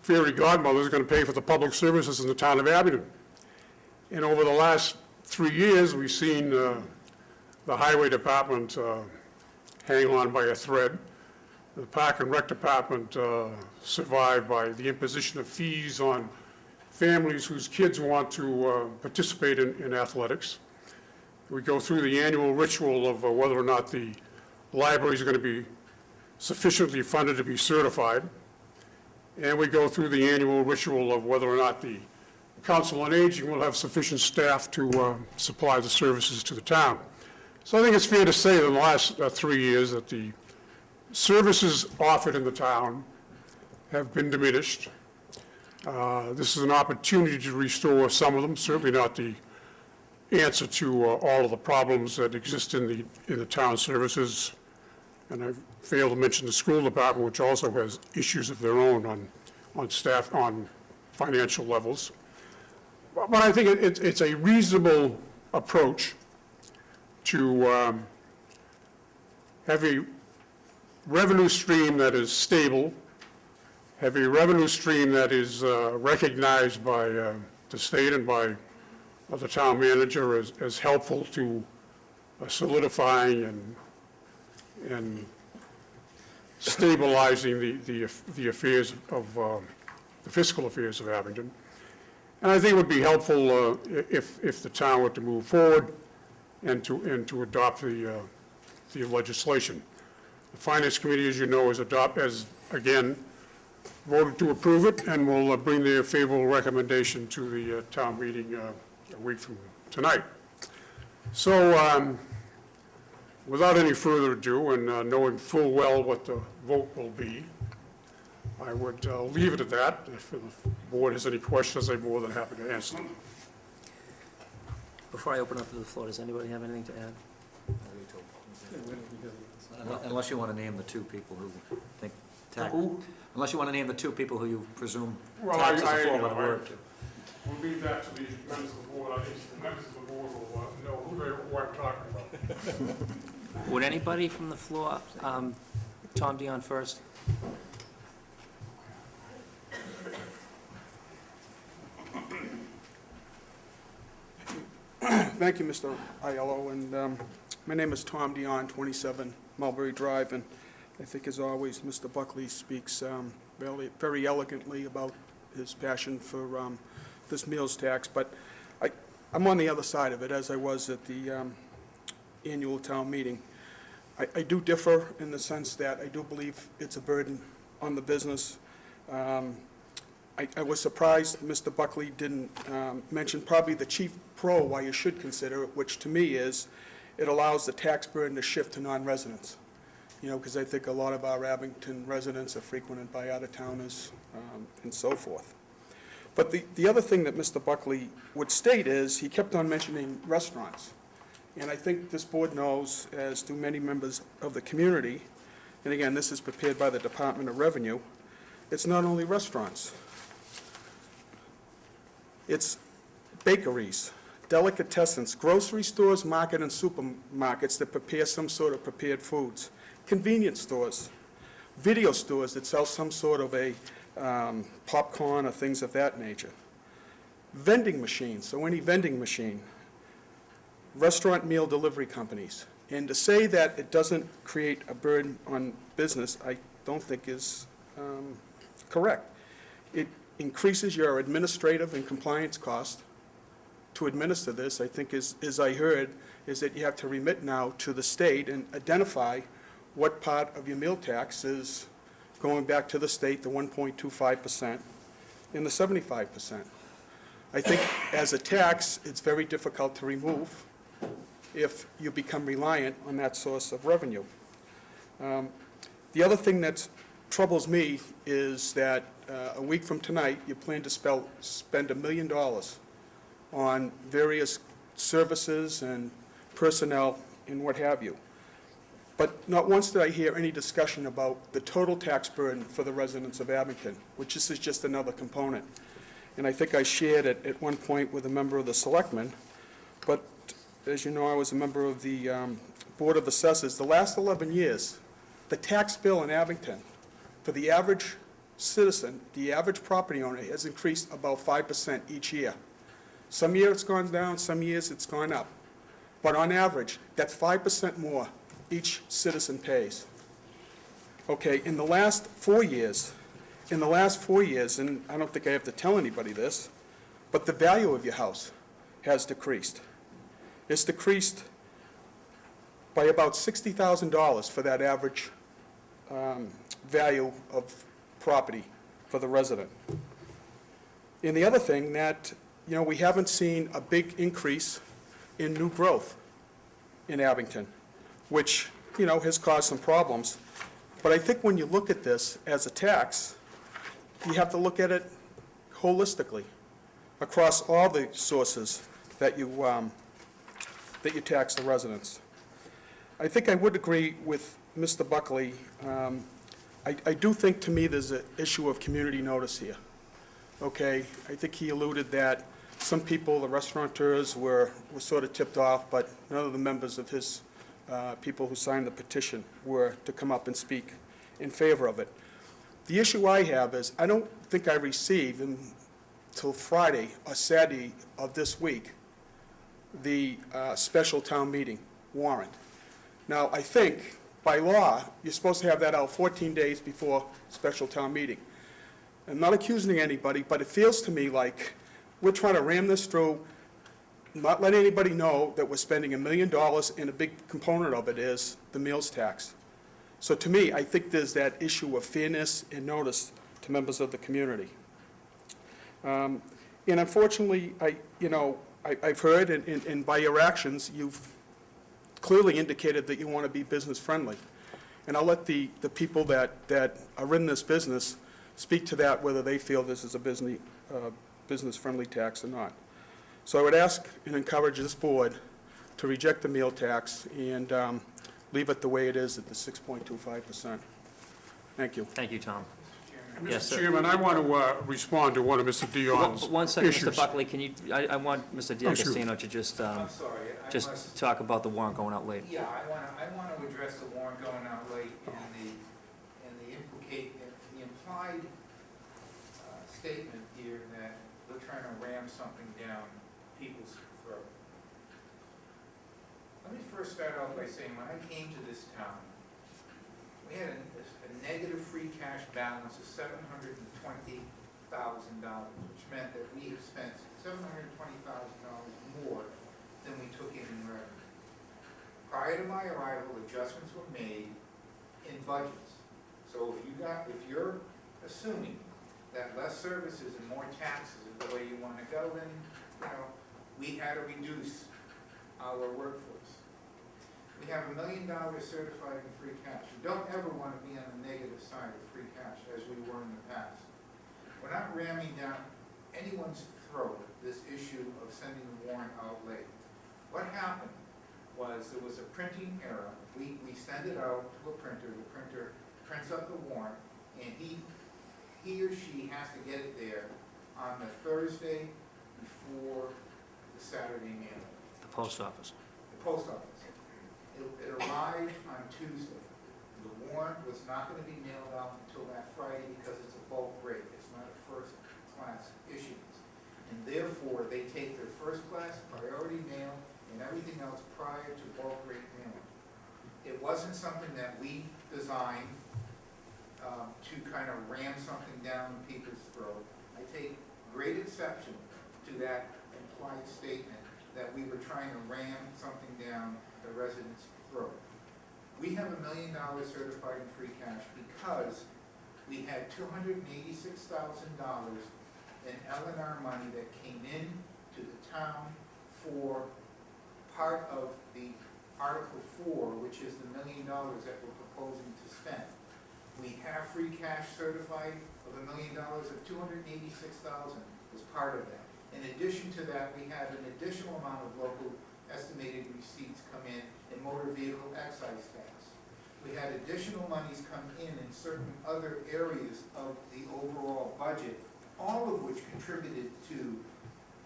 fairy godmother is going to pay for the public services in the town of Abington. And over the last 3 years, we've seen the highway department hang on by a thread. The Park and Rec Department survived by the imposition of fees on families whose kids want to participate in athletics. We go through the annual ritual of whether or not the library is going to be sufficiently funded to be certified. And we go through the annual ritual of whether or not the Council on Aging will have sufficient staff to supply the services to the town. So I think it's fair to say that in the last 3 years that the services offered in the town have been diminished. This is an opportunity to restore some of them, certainly not the answer to all of the problems that exist in the town services. And I failed to mention the school department, which also has issues of their own on staff, on financial levels. But I think it's a reasonable approach to have a revenue stream that is stable, have a revenue stream that is recognized by the state and by the town manager as helpful to solidifying and stabilizing the affairs of, the fiscal affairs of Abington. And I think it would be helpful if the town were to move forward and to adopt the legislation. The Finance Committee, as you know, has again voted to approve it, and will bring their favorable recommendation to the town meeting a week from tonight. So, without any further ado, and knowing full well what the vote will be, I would leave it at that. If the board has any questions, I'm more than happy to answer them. Before I open up to the floor, does anybody have anything to add? Unless you want to name the two people who think tax, Who? unless you want to name the two people who you presume Well, taxes are four-letter word to. We'll leave that to the members of the board. I think the members of the board will know who I'm talking about. Would anybody from the floor, Tom Dion first? Thank you, Mr. Aiello, and my name is Tom Dion, 27 Mulberry Drive, and I think, as always, Mr. Buckley speaks very elegantly about his passion for this meals tax, but I'm on the other side of it, as I was at the annual town meeting. I do differ in the sense that I do believe it's a burden on the business. I was surprised Mr. Buckley didn't mention probably the chief pro why you should consider it, which to me is it allows the tax burden to shift to non-residents. You know, because I think a lot of our Abington residents are frequented by out-of-towners and so forth. But the other thing that Mr. Buckley would state is he kept on mentioning restaurants. And I think this board knows, as do many members of the community, and again, this is prepared by the Department of Revenue, it's not only restaurants. It's bakeries, delicatessens, grocery stores, market and supermarkets that prepare some sort of prepared foods, convenience stores, video stores that sell some sort of a popcorn or things of that nature, vending machines, so any vending machine, restaurant meal delivery companies. And to say that it doesn't create a burden on business, I don't think is correct. It increases your administrative and compliance cost to administer this. I think, as I heard, is that you have to remit now to the state and identify what part of your meal tax is going back to the state, the 1.25% and the 75%. I think as a tax, it's very difficult to remove if you become reliant on that source of revenue. The other thing that troubles me is that a week from tonight, you plan to spend $1 million on various services and personnel and what have you. But not once did I hear any discussion about the total tax burden for the residents of Abington, which this is just another component. And I think I shared it at one point with a member of the Selectmen, but as you know, I was a member of the Board of Assessors. The last 11 years, the tax bill in Abington for the average citizen, the average property owner, has increased about 5% each year. Some years it's gone down, some years it's gone up. But on average, that's 5% more each citizen pays. Okay, in the last 4 years, and I don't think I have to tell anybody this, but the value of your house has decreased. It's decreased by about $60,000 for that average value of property for the resident. And the other thing that, you know, we haven't seen a big increase in new growth in Abington, which, you know, has caused some problems. But I think when you look at this as a tax, you have to look at it holistically across all the sources that you tax the residents. I think I would agree with Mr. Buckley. I do think, to me, there's an issue of community notice here. Okay, I think he alluded that some people, the restaurateurs, were sort of tipped off, but none of the members of his people who signed the petition were to come up and speak in favor of it. The issue I have is, I don't think I received until Friday or Saturday of this week the special town meeting warrant. Now, I think by law, you're supposed to have that out 14 days before special town meeting. I'm not accusing anybody, but it feels to me like we're trying to ram this through, not let anybody know that we're spending $1 million, and a big component of it is the meals tax. So to me, I think there's that issue of fairness and notice to members of the community. And unfortunately, I've heard, and by your actions, you've clearly indicated that you want to be business-friendly. And I'll let the people that are in this business speak to that, whether they feel this is a business-friendly tax or not. So I would ask and encourage this board to reject the meal tax and leave it the way it is at the 6.25%. Thank you. Thank you, Tom. Yes, Mr. sir. Chairman, I want to respond to one of Mr. Dion's One second, Mr. issues. Buckley, can you, I want Mr. D'Agostino to just, I'm sorry, I just must, talk about the warrant going out late. yeah, I wanna address the warrant going out late and the implied statement here that we're trying to ram something down people's throat. Let me first start out by saying, when I came to this town, we had a negative free cash balance of $720,000, which meant that we have spent $720,000 more than we took in revenue. Prior to my arrival, adjustments were made in budgets. So if you're assuming that less services and more taxes is the way you want to go, then we had to reduce our workforce. We have $1 million certified in free cash. You don't ever want to be on the negative side of free cash as we were in the past. We're not ramming down anyone's throat this issue of sending the warrant out late. What happened was there was a printing error. We send it out to a printer. The printer prints up the warrant, and he or she has to get it there on the Thursday before the Saturday mailing. The post office. The post office. It arrived on Tuesday. The warrant was not going to be mailed out until that Friday because it's a bulk rate. It's not a first-class issuance. And therefore, they take their first-class priority mail and everything else prior to bulk rate mailing. It wasn't something that we designed to kind of ram something down people's throat. I take great exception to that implied statement that we were trying to ram something down the residents' throat. We have $1 million certified in free cash because we had $286,000 in L&R money that came in to the town for part of the Article 4, which is the $1 million that we're proposing to spend. We have free cash certified of $1 million of $286,000 was part of that. In addition to that, we had an additional amount of local estimated receipts come in motor vehicle excise tax. We had additional monies come in certain other areas of the overall budget, all of which contributed to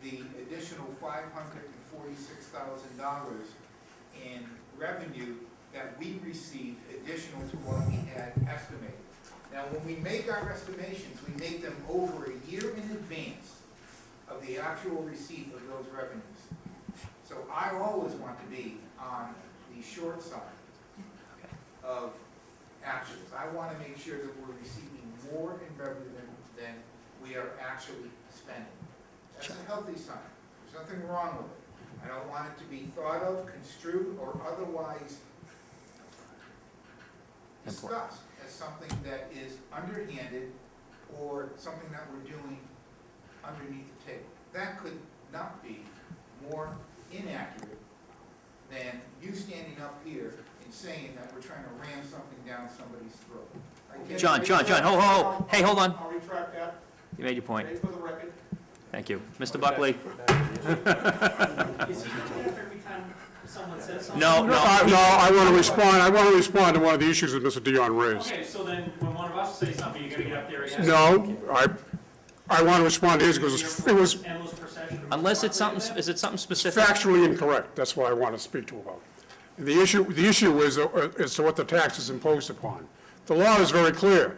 the additional $546,000 in revenue that we received additional to what we had estimated. Now, when we make our estimations, we make them over a year in advance of the actual receipt of those revenues. So I always want to be on the short side of actions. I want to make sure that we're receiving more in revenue than we are actually spending. That's a healthy sign. There's nothing wrong with it. I don't want it to be thought of, construed, or otherwise discussed as something that is underhanded or something that we're doing underneath the table. That could not be more inaccurate than you standing up here and saying that we're trying to ram something down somebody's throat. John, hold on. I'll retract that. You made your point. For the record. Thank you. Mr. Buckley? Is he doing that every time someone says something? No, no. I want to respond to one of the issues that Mr. Dion raised. Okay, so then when one of us says something, you're gonna get up there again? No, I want to respond to his because it was Endless procession. Unless it's something, is it something specific? factually incorrect. That's what I want to speak to about. The issue is as to what the tax is imposed upon. The law is very clear.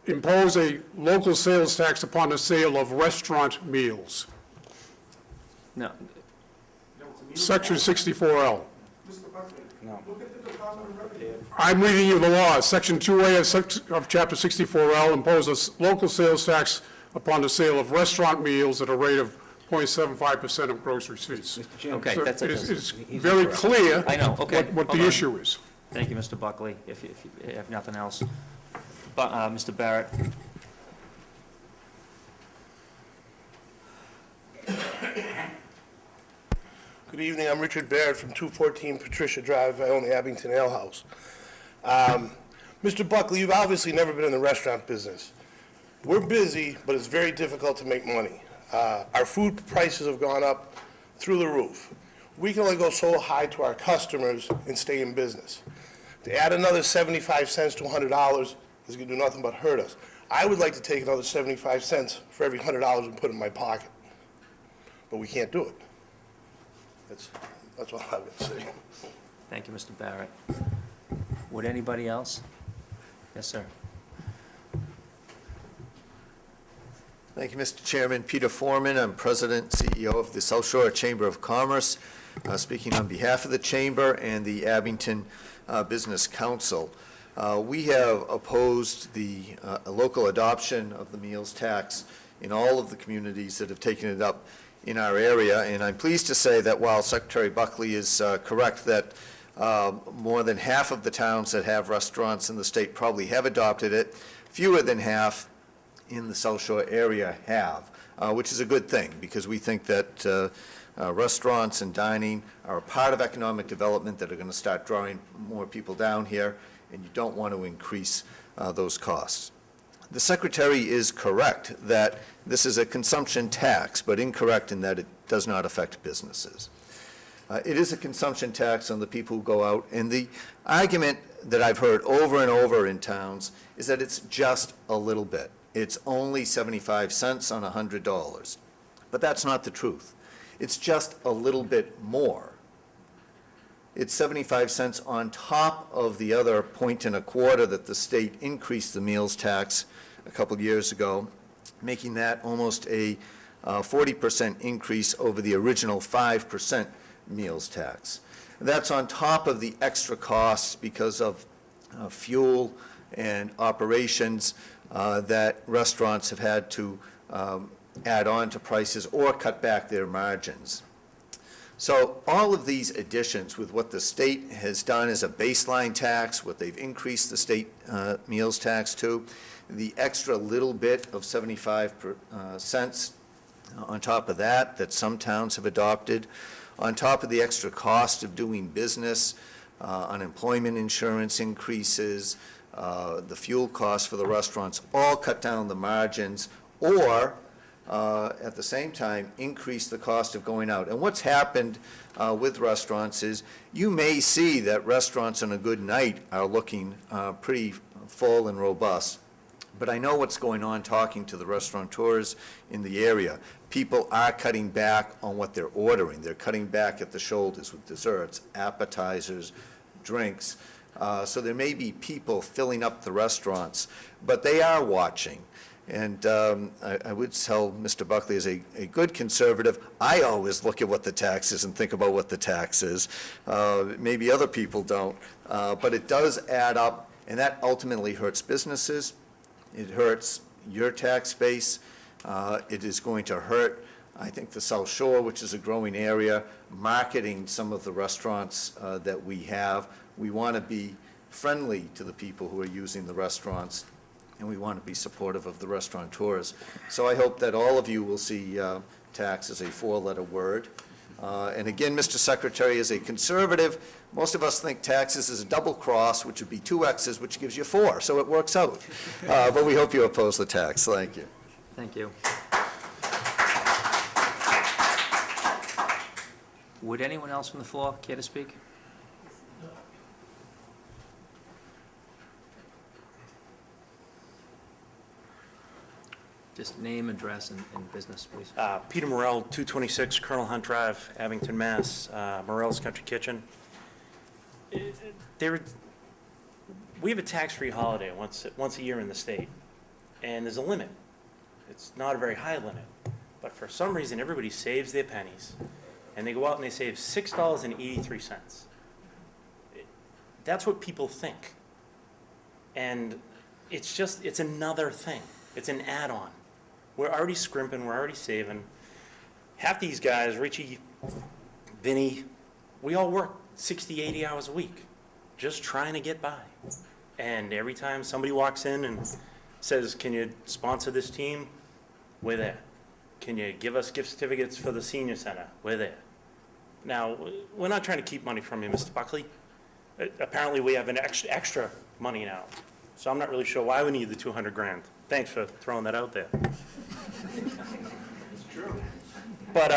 Impose a local sales tax upon the sale of restaurant meals. No. Section 64L. Mr. Buckley. No. Look at the Department of Revenue. I'm reading you the law. Section 2A of Chapter 64L imposes local sales tax upon the sale of restaurant meals at a rate of 0.75% of gross receipts. Okay, So that's it's very clear. I know, okay, What hold the on. issue is. Thank you, Mr. Buckley, if you have nothing else. But, Mr. Barrett? Good evening, I'm Richard Barrett from 214 Patricia Drive. I own the Abington Ale House. Mr. Buckley, you've obviously never been in the restaurant business. We're busy, but it's very difficult to make money. Our food prices have gone up through the roof. We can only go so high to our customers and stay in business. To add another 75 cents to $100 is going to do nothing but hurt us. I would like to take another 75 cents for every $100 and put it in my pocket, but we can't do it. That's all I'm going to say. Thank you, Mr. Barrett. Would anybody else? Yes, sir. Thank you, Mr. Chairman. Peter Foreman, I'm President, CEO of the South Shore Chamber of Commerce, speaking on behalf of the Chamber and the Abington Business Council. We have opposed the local adoption of the meals tax in all of the communities that have taken it up in our area, and I'm pleased to say that while Secretary Buckley is correct that more than half of the towns that have restaurants in the state probably have adopted it, fewer than half in the South Shore area have, which is a good thing because we think that restaurants and dining are a part of economic development that are going to start drawing more people down here, and you don't want to increase those costs. The Secretary is correct that this is a consumption tax, but incorrect in that it does not affect businesses. It is a consumption tax on the people who go out, and the argument that I've heard over and over in towns is that it's just a little bit. It's only 75 cents on $100, but that's not the truth. It's just a little bit more. It's 75 cents on top of the other $1.25 that the state increased the meals tax a couple years ago, making that almost a 40% increase over the original 5% meals tax. That's on top of the extra costs because of fuel and operations that restaurants have had to add on to prices or cut back their margins. So all of these additions with what the state has done as a baseline tax, what they've increased the state meals tax to, the extra little bit of 75 cents on top of that some towns have adopted, on top of the extra cost of doing business, unemployment insurance increases, the fuel costs for the restaurants, all cut down the margins, or at the same time, increase the cost of going out. And what's happened with restaurants is you may see that restaurants on a good night are looking pretty full and robust. But I know what's going on talking to the restaurateurs in the area. People are cutting back on what they're ordering. They're cutting back at the shoulders with desserts, appetizers, drinks. So there may be people filling up the restaurants, but they are watching. And I would tell Mr. Buckley, as a good conservative, I always look at what the tax is and think about what the tax is. Maybe other people don't, but it does add up, and that ultimately hurts businesses. It hurts your tax base. It is going to hurt, I think, the South Shore, which is a growing area, marketing some of the restaurants that we have. We want to be friendly to the people who are using the restaurants, and we want to be supportive of the restaurateurs. So I hope that all of you will see tax as a four-letter word. And again, Mr. Secretary, as a conservative, most of us think taxes is a double cross, which would be 2 X's, which gives you 4, so it works out. But we hope you oppose the tax. Thank you. Thank you. Would anyone else from the floor care to speak? Just name, address, and business, please. Peter Morrell, 226 Colonel Hunt Drive, Abington, Mass. Morrell's Country Kitchen. We have a tax-free holiday once a year in the state, and there's a limit. It's not a very high limit, but for some reason, everybody saves their pennies, and they go out and they save $6.83. That's what people think. And it's another thing. It's an add-on. We're already scrimping, we're already saving. Half these guys, Richie, Vinny, we all work 60, 80 hours a week, just trying to get by. And every time somebody walks in and says, can you sponsor this team? We're there. Can you give us gift certificates for the senior center? We're there. Now, we're not trying to keep money from you, Mr. Buckley. Apparently, we have an extra money now. So I'm not really sure why we need the 200 grand. Thanks for throwing that out there. It's true. But,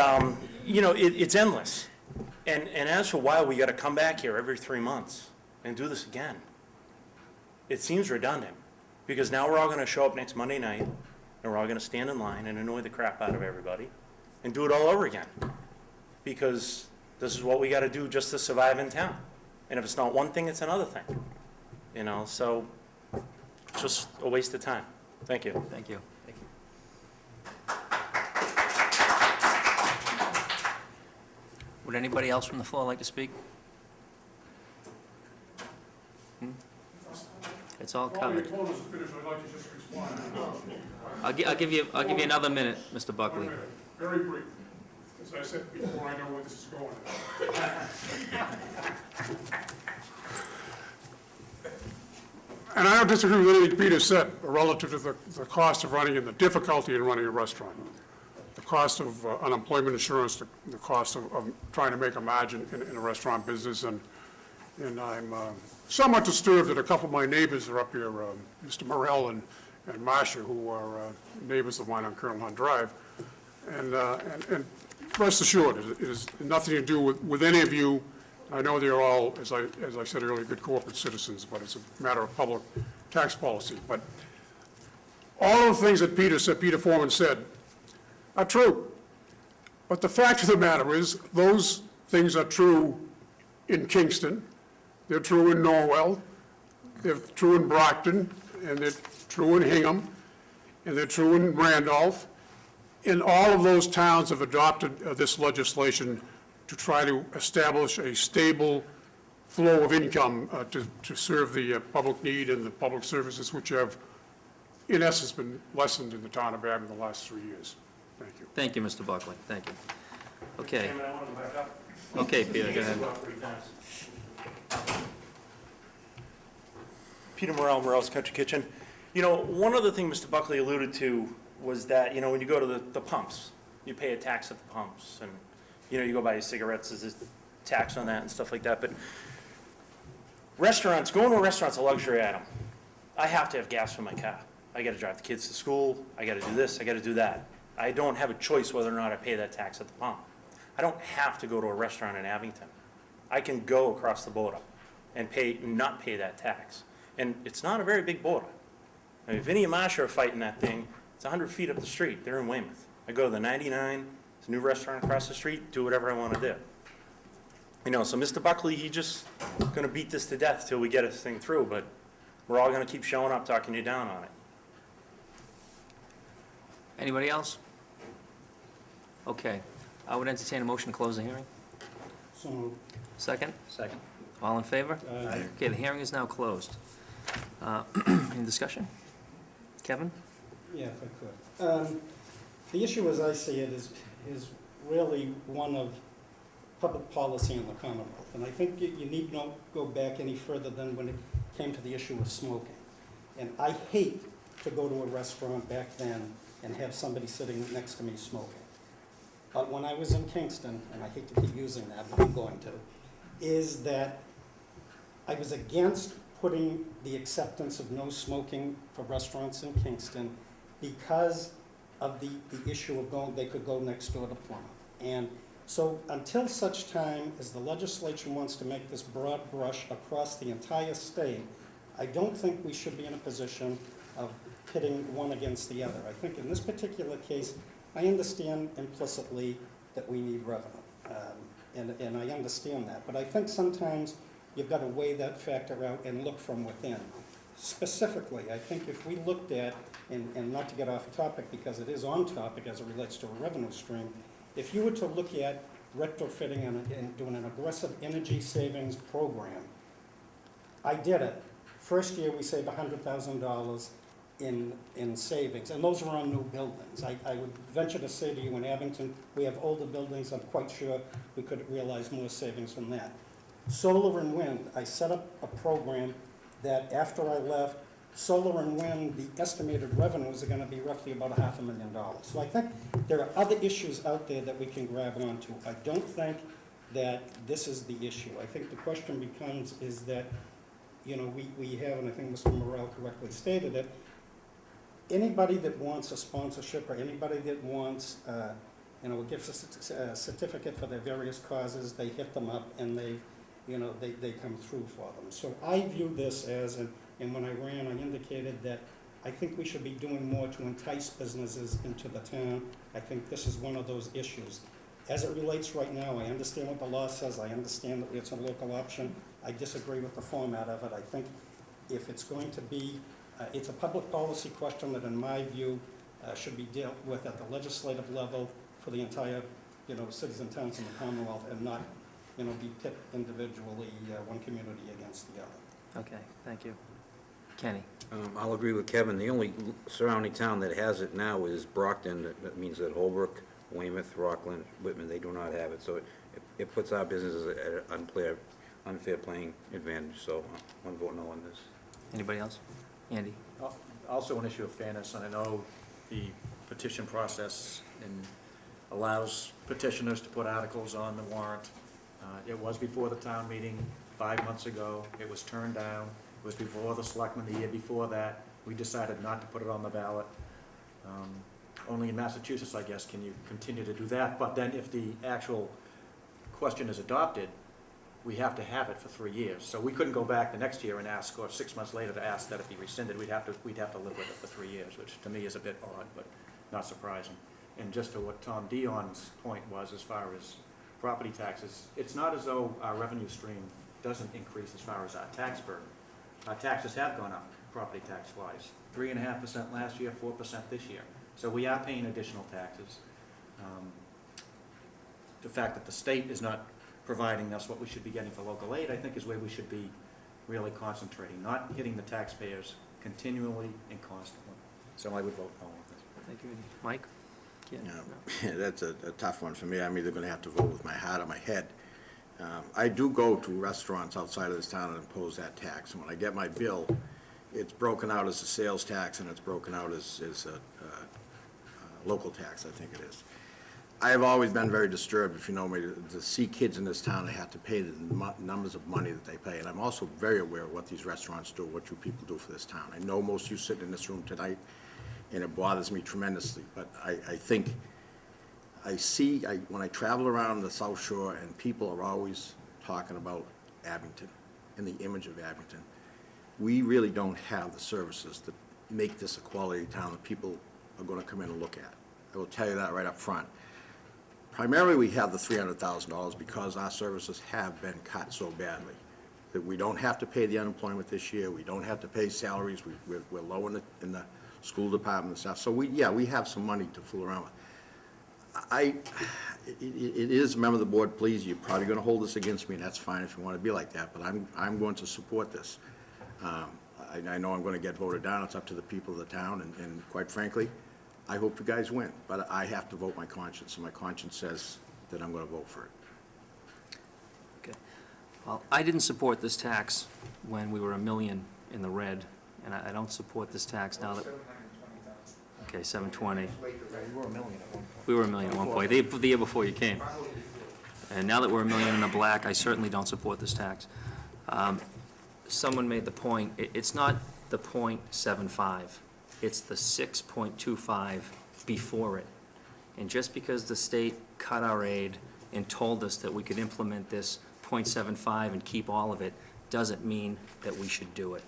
it's endless. And as for why we got to come back here every 3 months and do this again, it seems redundant. Because now we're all going to show up next Monday night, and we're all going to stand in line and annoy the crap out of everybody and do it all over again. Because this is what we got to do just to survive in town. And if it's not one thing, it's another thing. So it's just a waste of time. Thank you. Thank you. Thank you. Would anybody else from the floor like to speak? It's all covered. I'll give you another minute, Mr. Buckley. Very brief. As I said before, I know where this is going. And I don't disagree with anything Peter said relative to the cost of running and the difficulty in running a restaurant. The cost of unemployment insurance, the cost of trying to make a margin in a restaurant business. And I'm somewhat disturbed that a couple of my neighbors are up here, Mr. Morrell and Marcia, who are neighbors of mine on Colonel Hunt Drive. And rest assured, it has nothing to do with any of you. I know they're all, as I said earlier, good corporate citizens, but it's a matter of public tax policy. But all of the things that Peter Foreman said are true. But the fact of the matter is, those things are true in Kingston, they're true in Norwell, they're true in Brockton, and they're true in Hingham, and they're true in Randolph. And all of those towns have adopted this legislation to try to establish a stable flow of income to serve the public need and the public services which have, in essence, been lessened in the town of Abington the last 3 years. Thank you. Thank you, Mr. Buckley. Thank you. Okay. Chairman, I want to back up. Okay, Peter, go ahead. Peter Morrell, Morrell's Country Kitchen. One other thing Mr. Buckley alluded to was that, when you go to the pumps, you pay a tax at the pumps. And, you go buy your cigarettes, there's a tax on that and stuff like that. But going to a restaurant's a luxury item. I have to have gas for my car. I got to drive the kids to school. I got to do this. I got to do that. I don't have a choice whether or not I pay that tax at the pump. I don't have to go to a restaurant in Abington. I can go across the border and not pay that tax. And it's not a very big border. I mean, Vinny and Masha are fighting that thing. It's 100 feet up the street. They're in Weymouth. I go to the 99, it's a new restaurant across the street, do whatever I want to do. So Mr. Buckley, he's just going to beat this to death till we get this thing through, but we're all going to keep showing up, talking you down on it. Anybody else? Okay. I would entertain a motion to close the hearing. So moved. Second? Second. All in favor? Aye. Okay, the hearing is now closed. Any discussion? Kevin? Yeah, if I could. The issue, as I see it, is really one of public policy in the Commonwealth. And I think you need not go back any further than when it came to the issue of smoking. And I hate to go to a restaurant back then and have somebody sitting next to me smoking. But when I was in Kingston, and I hate to keep using that, but I'm going to, is that I was against putting the acceptance of no smoking for restaurants in Kingston because of the issue of going, they could go next door to Plymouth. And so until such time as the legislature wants to make this broad brush across the entire state, I don't think we should be in a position of pitting one against the other. I think in this particular case, I understand implicitly that we need revenue, and I understand that. But I think sometimes you've got to weigh that factor out and look from within. Specifically, I think if we looked at, and not to get off topic because it is on topic as it relates to a revenue stream, if you were to look at retrofitting and doing an aggressive energy savings program, I did it. First year, we saved $100,000 in savings, and those are on new buildings. I would venture to say to you, in Abington, we have older buildings. I'm quite sure we could realize more savings from that. Solar and wind, I set up a program that after I left, solar and wind, the estimated revenues are going to be roughly about $500,000. So I think there are other issues out there that we can grab onto. I don't think that this is the issue. I think the question becomes is that, you know, we have, and I think Mr. Morrell correctly stated it, anybody that wants a sponsorship or anybody that wants, you know, a gift certificate for their various causes, they hit them up and they come through for them. So I view this as, and when I ran, I indicated that I think we should be doing more to entice businesses into the town. I think this is one of those issues. As it relates right now, I understand what the law says. I understand that it's a local option. I disagree with the format of it. I think if it's going to be, it's a public policy question that, in my view, should be dealt with at the legislative level for the entire, you know, cities and towns in the Commonwealth, and not, you know, be pit individually, one community against the other. Okay, thank you. Kenny? I'll agree with Kevin. The only surrounding town that has it now is Brockton. That means that Holbrook, Weymouth, Rockland, Whitman, they do not have it. So it puts our businesses at an unfair playing advantage. So I'm voting no on this. Anybody else? Andy? Also an issue of fairness, and I know the petition process allows petitioners to put articles on the warrant. It was before the town meeting 5 months ago. It was turned down. It was before the selectmen the year before that. We decided not to put it on the ballot. Only in Massachusetts, I guess, can you continue to do that. But then if the actual question is adopted, we have to have it for 3 years. So we couldn't go back the next year and ask, or 6 months later to ask that it be rescinded. We'd have to live with it for 3 years, which to me is a bit odd, but not surprising. And just to what Tom Dion's point was as far as property taxes, it's not as though our revenue stream doesn't increase as far as our tax burden. Our taxes have gone up, property tax-wise, 3.5% last year, 4% this year. So we are paying additional taxes. The fact that the state is not providing us what we should be getting for local aid, I think, is where we should be really concentrating, not hitting the taxpayers continually and constantly. So I would vote no on this. Thank you. Mike? Yeah, that's a tough one for me. I'm either going to have to vote with my heart or my head. I do go to restaurants outside of this town and impose that tax. And when I get my bill, it's broken out as a sales tax and it's broken out as a local tax, I think it is. I have always been very disturbed, if you know me, to see kids in this town that have to pay the numbers of money that they pay. And I'm also very aware of what these restaurants do, what you people do for this town. I know most of you sitting in this room tonight, and it bothers me tremendously. But I think when I travel around the South Shore and people are always talking about Abington and the image of Abington, we really don't have the services that make this a quality town that people are going to come in and look at. I will tell you that right up front. Primarily, we have the $300,000 because our services have been cut so badly that we don't have to pay the unemployment this year. We don't have to pay salaries. We're low in the school department and stuff. So we have some money to fool around with. It is, member of the board, please, you're probably going to hold this against me, and that's fine if you want to be like that, but I'm going to support this. I know I'm going to get voted down. It's up to the people of the town, and quite frankly, I hope you guys win, but I have to vote my conscience, and my conscience says that I'm going to vote for it. Okay. Well, I didn't support this tax when we were $1 million in the red, and I don't support this tax now that... Okay, 720. We were $1 million at one point. We were $1 million at one point, the year before you came. And now that we're $1 million in the black, I certainly don't support this tax. Someone made the point, it's not the .75, it's the 6.25 before it. And just because the state cut our aid and told us that we could implement this .75 and keep all of it, doesn't mean that we should do it.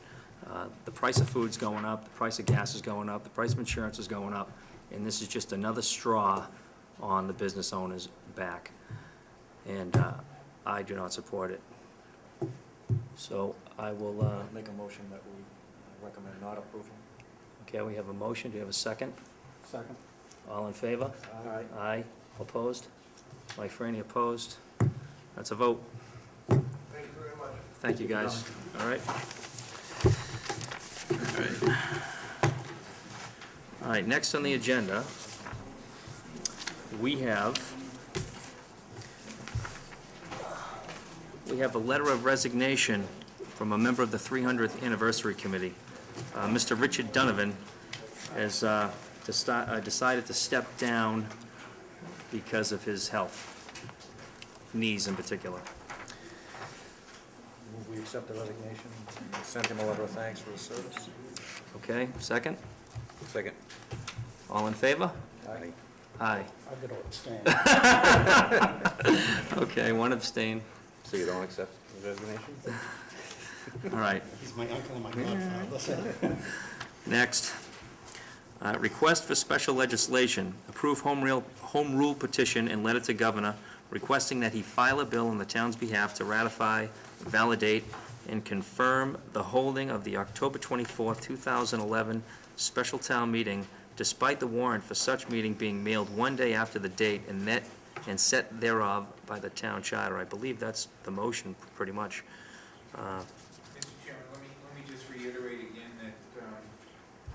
The price of food's going up, the price of gas is going up, the price of insurance is going up, and this is just another straw on the business owner's back. And I do not support it. So I will, Make a motion that we recommend not approval. okay, we have a motion. Do you have a second? Second. All in favor? Aye. Aye. Opposed? Mike Franny opposed. That's a vote. Thank you very much. Thank you, guys. All right. All right, next on the agenda, we have a letter of resignation from a member of the 300th Anniversary Committee. Mr. Richard Donovan has decided to step down because of his health, knees in particular. Move we accept the resignation and send him a letter of thanks for his service. Okay, second? Second. All in favor? Aye. Aye. I'm going to abstain. Okay, one abstain. So you don't accept the resignation? All right. He's my uncle and my godfather. Next, request for special legislation, approve home rule petition and letter to governor requesting that he file a bill on the town's behalf to ratify, validate, and confirm the holding of the October 24, 2011 special town meeting, despite the warrant for such meeting being mailed one day after the date and set thereof by the town charter. I believe that's the motion, pretty much. Mr. Chairman, let me just reiterate again that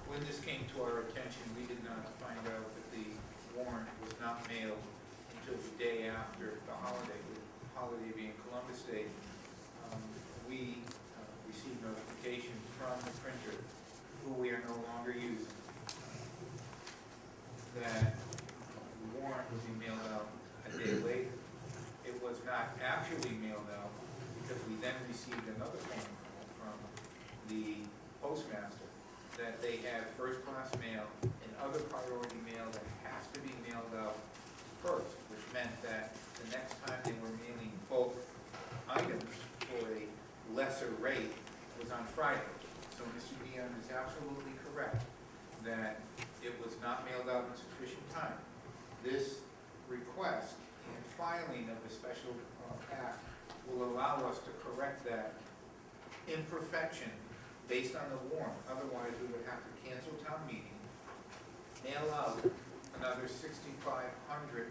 when this came to our attention, we did not find out that the warrant was not mailed until the day after the holiday being Columbus Day. We received notification from the printer, who we are no longer using, that the warrant would be mailed out a day later. It was not actually mailed out because we then received another phone call from the postmaster that they had first-class mail and other priority mail that has to be mailed out first, which meant that the next time they were mailing both items for a lesser rate was on Friday. So Mr. Dion is absolutely correct that it was not mailed out in sufficient time. This request and filing of the special act will allow us to correct that imperfection based on the warrant. Otherwise, we would have to cancel town meeting, mail out another 6,500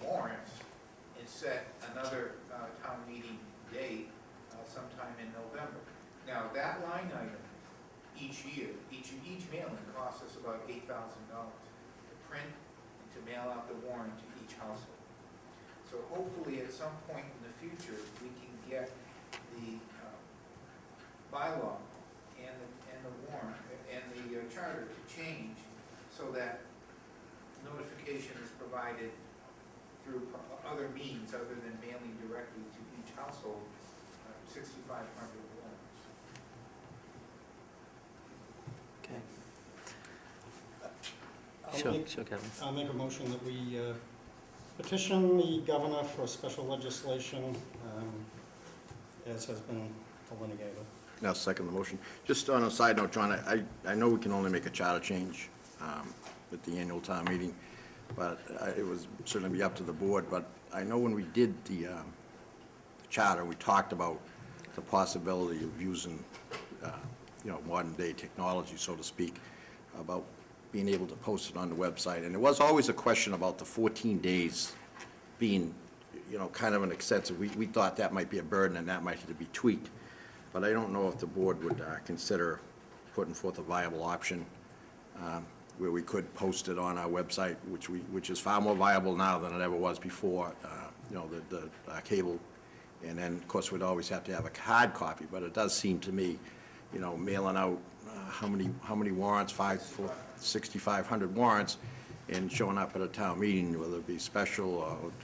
warrants, and set another town meeting date sometime in November. Now, that line item each year, each mailing costs us about $8,000 to print and to mail out the warrant to each household. So hopefully at some point in the future, we can get the bylaw and the warrant and the charter to change so that notification is provided through other means other than mailing directly to each household, 6,500 warrants. Okay. Sure, Kevin. I'll make a motion that we petition the governor for special legislation as has been delineated. Now, second the motion. Just on a side note, John, I know we can only make a charter change at the annual town meeting, but it would certainly be up to the board. But I know when we did the charter, we talked about the possibility of using, modern-day technology, so to speak, about being able to post it on the website. And there was always a question about the 14 days being, kind of an excessive. We thought that might be a burden and that might have to be tweaked. But I don't know if the board would consider putting forth a viable option where we could post it on our website, which is far more viable now than it ever was before, the cable. And then, of course, we'd always have to have a hard copy, but it does seem to me, mailing out how many warrants, 6,500 warrants, and showing up at a town meeting, whether it be special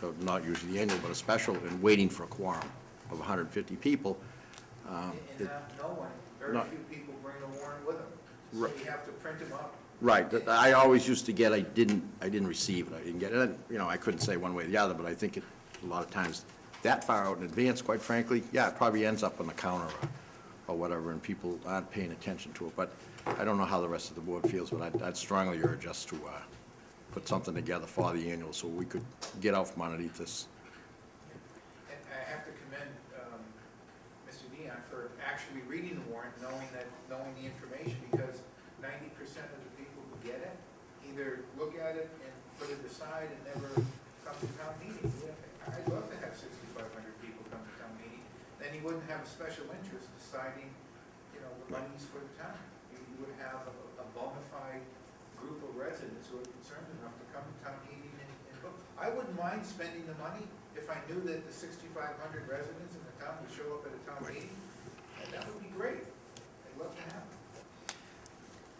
or not usually the annual, but a special, and waiting for a quorum of 150 people. And no one, very few people bring a warrant with them. So you have to print them up, Right, I always used to get, I didn't receive it, I didn't get it, and, you know, I couldn't say one way or the other, but I think a lot of times, that far out in advance, quite frankly, yeah, it probably ends up on the counter or whatever, and people aren't paying attention to it, but I don't know how the rest of the board feels, but I'd strongly urge us to put something together for the annual, so we could get out from underneath this. And I have to commend Mr. Dion for actually reading the warrant, knowing the information, because 90% of the people who get it either look at it and put it aside and never come to town meeting. I'd love to have 6,500 people come to town meeting. Then you wouldn't have a special interest deciding, the monies for the town. You would have a bona fide group of residents who are concerned enough to come to town meeting and vote. I wouldn't mind spending the money if I knew that the 6,500 residents in the town would show up at a town meeting. And that would be great. I'd love to have it.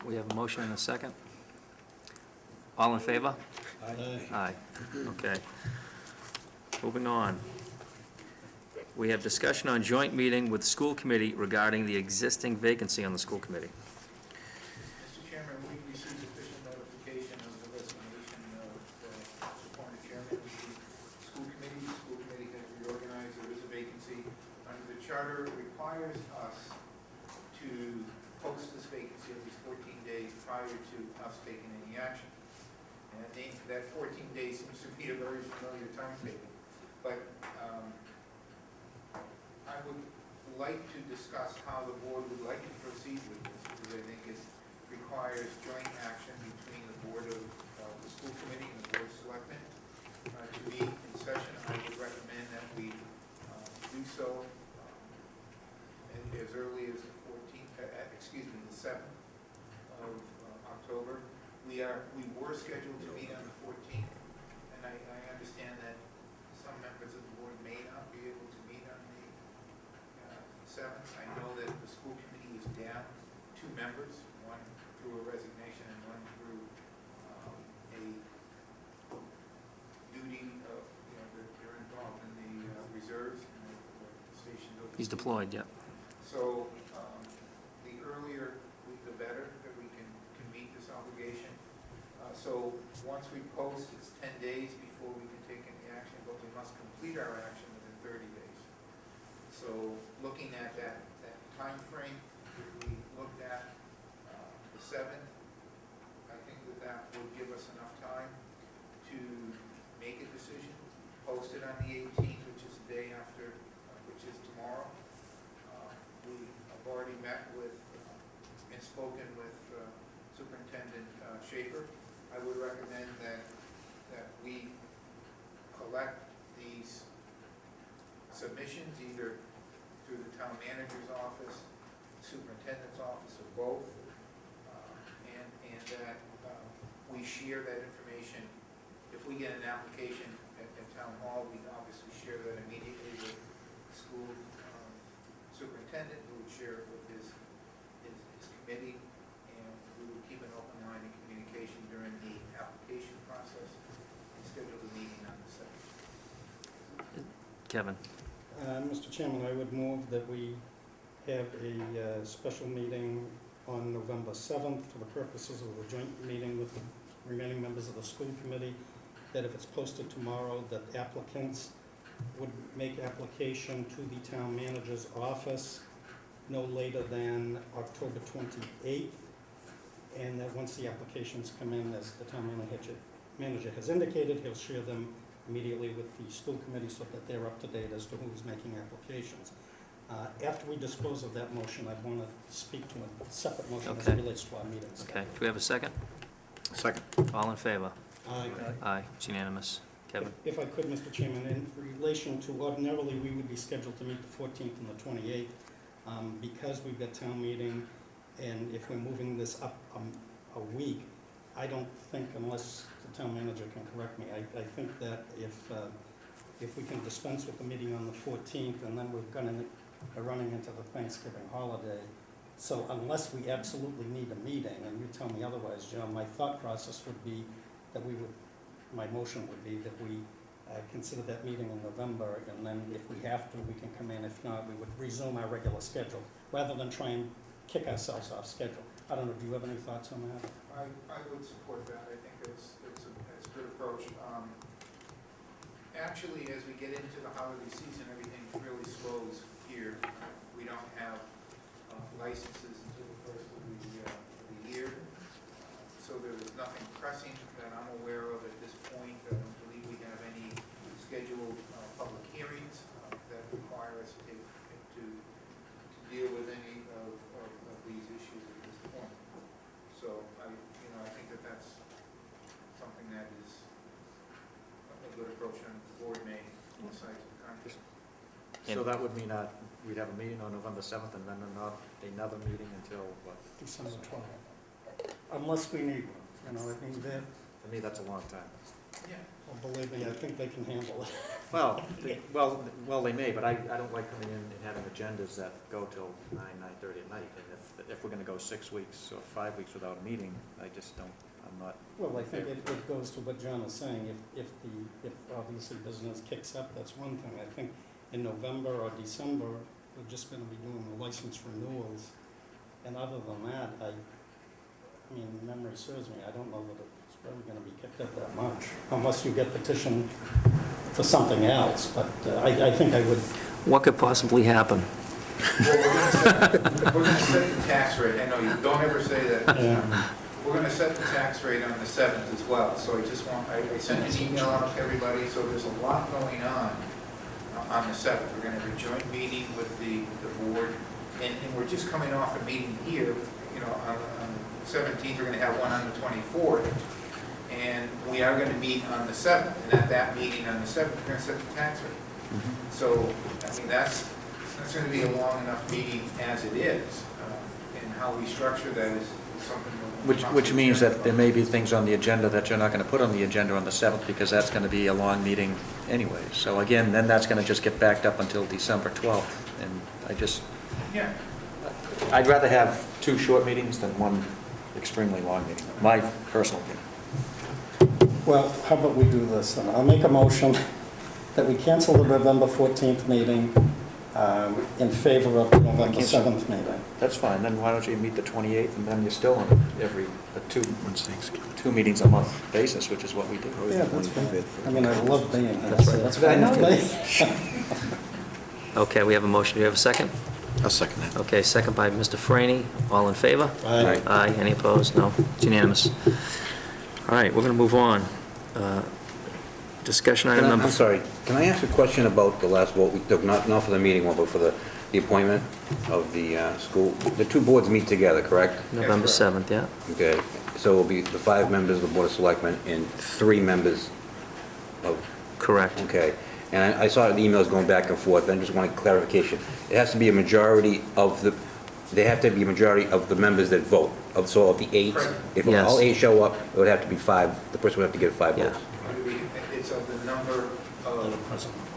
We have a motion and a second. All in favor? Aye. Okay. Moving on. We have discussion on joint meeting with school committee regarding the existing vacancy on the school committee. Mr. Chairman, we received official notification of the resignation of the appointed chairman of the school committee. The school committee has reorganized. There is a vacancy. Under the charter, it requires us to post this vacancy at least 14 days prior to us taking any action. And that 14 days seems to be a very familiar timetable. But I would like to discuss how the board would like to proceed with this, because I think it requires joint action between the board of the school committee and the board of selectmen. To meet in session, I would recommend that we do so as early as the 14th, the 7th of October. We were scheduled to meet on the 14th, and I understand that some members of the board may not be able to meet on the 7th. I know that the school committee is down 2 members, one through a resignation and one through a duty of, that they're involved in the reserves and the station. He's deployed, yeah. So the earlier, the better that we can meet this obligation. So once we post, it's 10 days before we can take any action, but we must complete our action within 30 days. So looking at that time frame, if we looked at the 7th, I think that would give us enough time to make a decision, post it on the 18th, which is the day after, which is tomorrow. We have already met with and spoken with Superintendent Schaefer. I would recommend that we collect these submissions either through the town manager's office, superintendent's office, or both, and that we share that information. If we get an application at town hall, we obviously share that immediately with the school superintendent, who would share it with his committee, and we would keep an open line of communication during the application process and schedule the meeting on the 7th. Kevin? Mr. Chairman, I would move that we have a special meeting on November 7th for the purposes of the joint meeting with the remaining members of the school committee, that if it's posted tomorrow, that applicants would make application to the town manager's office no later than October 28th, and that once the applications come in, as the town manager has indicated, he'll share them immediately with the school committee so that they're up to date as to who's making applications. After we dispose of that motion, I want to speak to a separate motion as it Okay. relates to our meetings. Okay. Do we have a second? Second. All in favor? Aye. Aye. It's unanimous. Kevin? If I could, Mr. Chairman, in relation to ordinarily, we would be scheduled to meet the 14th and the 28th. Because we've got town meeting, and if we're moving this up a week, I don't think, unless the town manager can correct me, I think that if we can dispense with the meeting on the 14th, and then we're running into the Thanksgiving holiday, so unless we absolutely need a meeting, and you tell me otherwise, John, my thought process would be that my motion would be that we consider that meeting in November, and then if we have to, we can come in. If not, we would resume our regular schedule, rather than try and kick ourselves off schedule. I don't know, do you have any thoughts on that? I would support that. I think it's a good approach. Actually, as we get into the holiday season, everything really slows here. We don't have licenses until the first of the year. So there is nothing pressing that I'm aware of at this point. I don't believe we have any scheduled public hearings that require us to deal with any of these issues at this point. So I think that's something that is a good approach, and the board may decide to accomplish. So that would mean we'd have a meeting on November 7th and then another meeting until, what? December 12th. Unless we need one, I mean, To me, that's a long time. Yeah. well, believe me, I think they can handle it. Well, they may, but I don't like coming in and having agendas that go till 9:30 at night. And if we're gonna go 6 weeks or 5 weeks without a meeting, I'm not. Well, I think it goes to what John is saying, if obviously business kicks up, that's one thing. I think in November or December, we're just gonna be doing the license renewals. And other than that, I mean, memory serves me, I don't know that it's really gonna be kicked up that much, unless you get petitioned for something else, but I think I would. What could possibly happen? Well, we're gonna set the tax rate. I know you don't ever say that. Yeah. We're gonna set the tax rate on the 7th as well, so I sent an email out to everybody, so there's a lot going on the 7th. We're gonna have a joint meeting with the board, and we're just coming off a meeting here, on the 17th, we're gonna have one on the 24th, and we are gonna meet on the 7th, and at that meeting on the 7th, we're gonna set the tax rate. So, I mean, that's gonna be a long enough meeting as it is, and how we structure that is something. Which means that there may be things on the agenda that you're not gonna put on the agenda on the 7th, because that's gonna be a long meeting anyway. So again, then that's gonna just get backed up until December 12th, and Yeah. I'd rather have 2 short meetings than one extremely long meeting, my personal opinion. Well, how about we do this, and I'll make a motion that we cancel the November 14th meeting in favor of the November 7th meeting. That's fine, then why don't you meet the 28th, and then you're still on every, two meetings a month basis, which is what we do. Yeah, that's fine. I mean, I love being here, That's so right. that's fine with me. Okay, we have a motion. Do you have a second? I'll second that. Okay, second by Mr. Franny. All in favor? Aye. Aye. Any opposed? No. It's unanimous. All right, we're going to move on. Discussion item number... I'm sorry, can I ask a question about the last vote we took, not for the meeting one, but for the appointment of the school? The 2 boards meet together, correct? November 7th, yeah. Okay, so it'll be the 5 members of the Board of Selectmen and 3 members of... Correct. Okay, and I saw the emails going back and forth, and I just wanted clarification. It has to be a majority of the, they have to be a majority of the members that vote, so of the 8. Right. If Yes. all 8 show up, it would have to be 5, the person would have to get 5 Yeah. votes. It's of the number of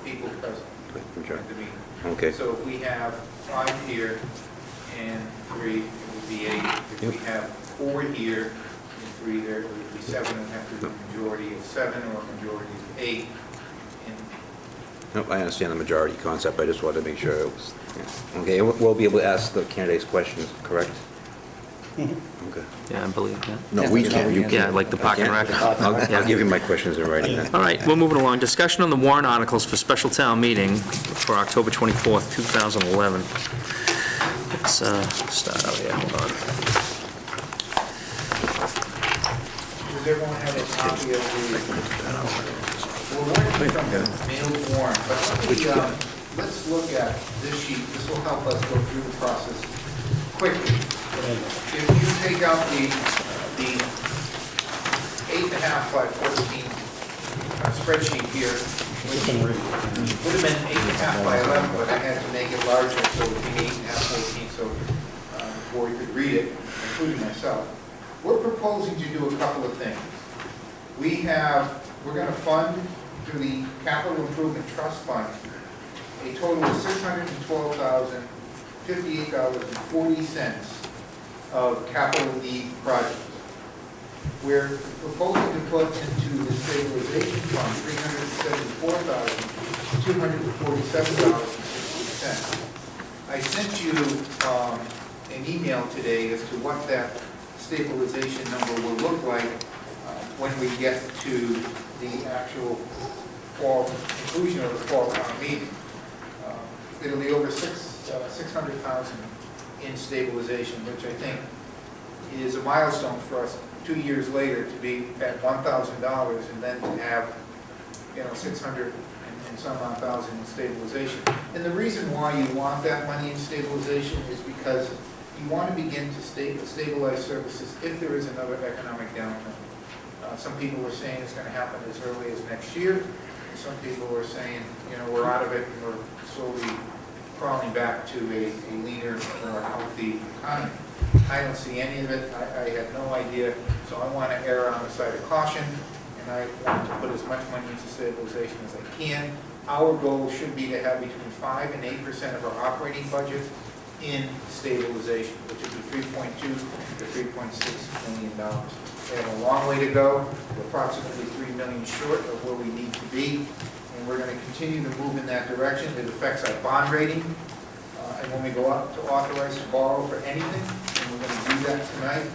people present Majority. at the meeting. Okay. So if we have 5 here and 3, it would be 8. If we have 4 here and 3 there, it would be 7. It would have to be a majority of 7 or a majority of 8. And Nope, I understand the majority concept, I just wanted to make sure it was, yeah. Okay, and we'll be able to ask the candidates questions, correct? Okay. Yeah, I believe that. No, we can't. You Yeah, like the park and rec. I'll give you my questions in writing then. All right, we're moving along. Discussion on the warrant articles for special town meeting for October 24th, 2011. Let's start out here, hold on. does everyone have a copy of the, we're working from the mailed warrant, but let's look at this sheet. This will help us go through the process quickly. If you take out the 8.5 by 14 spreadsheet here, which would have been 8.5 by 11, but I had to make it larger so it would be 8.5, 14, so the board could read it, including myself. We're proposing to do a couple of things. We're going to fund through the Capital Improvement Trust Fund a total of $612,058.40 of capital need projects. We're proposing to put into the stabilization fund $374,247.60. I sent you an email today as to what that stabilization number will look like when we get to the actual fall, conclusion of the fall town meeting. It'll be over 600,000 in stabilization, which I think is a milestone for us 2 years later to be at $1,000 and then to have, 600 and some odd thousand in stabilization. And the reason why you want that money in stabilization is because you want to begin to stabilize services if there is another economic downturn. Some people are saying it's going to happen as early as next year. Some people are saying, we're out of it and we're slowly crawling back to a leaner, more healthy economy. I don't see any of it. I have no idea. So I want to err on the side of caution, and I want to put as much money into stabilization as I can. Our goal should be to have between 5 and 8% of our operating budget in stabilization, which would be $3.2 to $3.6 million. We have a long way to go. We're approximately $3 million short of where we need to be, and we're going to continue to move in that direction. It affects our bond rating, and when we go up to authorize to borrow for anything, and we're going to do that tonight,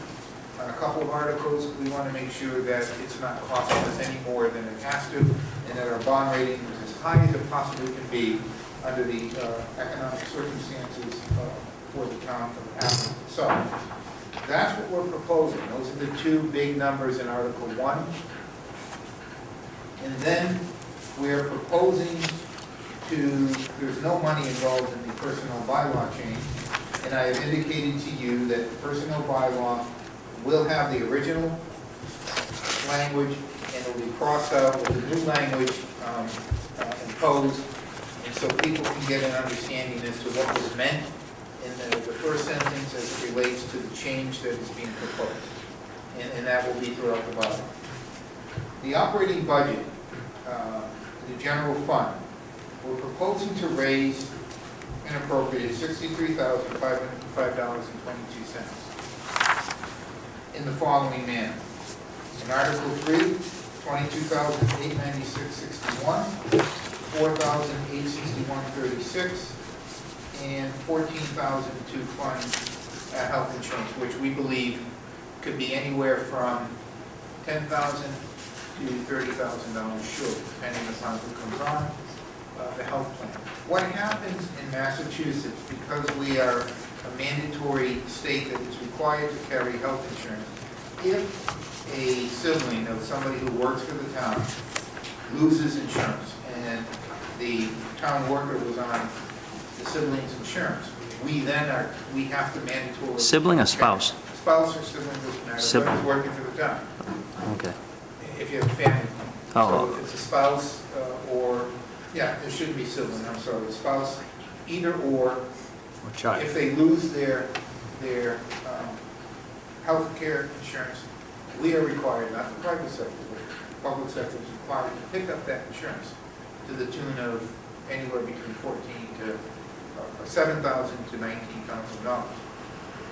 on a couple of articles, we want to make sure that it's not costing us any more than it has to, and that our bond rating is as high as it possibly can be under the economic circumstances for the town of Abington. So that's what we're proposing. Those are the two big numbers in Article 1. And then we're proposing there's no money involved in the personnel bylaw change, and I have indicated to you that the personnel bylaw will have the original language, and it will be crossed out with the new language imposed, and so people can get an understanding as to what was meant in the first sentence as it relates to the change that is being proposed, and that will be throughout the bylaw. The operating budget, the general fund, we're proposing to raise and appropriate $63,505.22 in the following manner. In Article 3, $22,896.61, $4,861.36, and $14,000 to fund health insurance, which we believe could be anywhere from $10,000 to $30,000 short, depending upon who comes on the health plan. What happens in Massachusetts, because we are a mandatory state that is required to carry health insurance, if a sibling of somebody who works for the town loses insurance and the town worker was on the sibling's insurance, we have to mandatorily... Sibling or spouse? Spouse or sibling, doesn't matter, Sibling. whoever's working for the town, Okay. if you have a family. Oh. So if it's a spouse there shouldn't be sibling, I'm sorry, the spouse, either or, child. if they lose their health care insurance, we are required, not the private sector, but the public sector is required to pick up that insurance to the tune of anywhere between $7,000 to $19,000.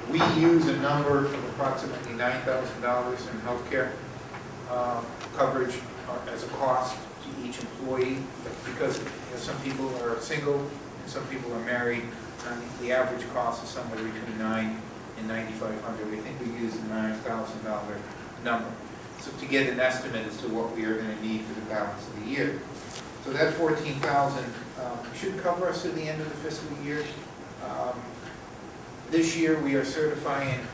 We use a number of approximately $9,000 in health care coverage as a cost to each employee, because some people are single and some people are married, and the average cost is somewhere between $9,000 and $9,500. We think we use the $9,000 number. So to get an estimate as to what we are going to need for the balance of the year. So that $14,000 should cover us to the end of the fiscal year. This year we are certifying,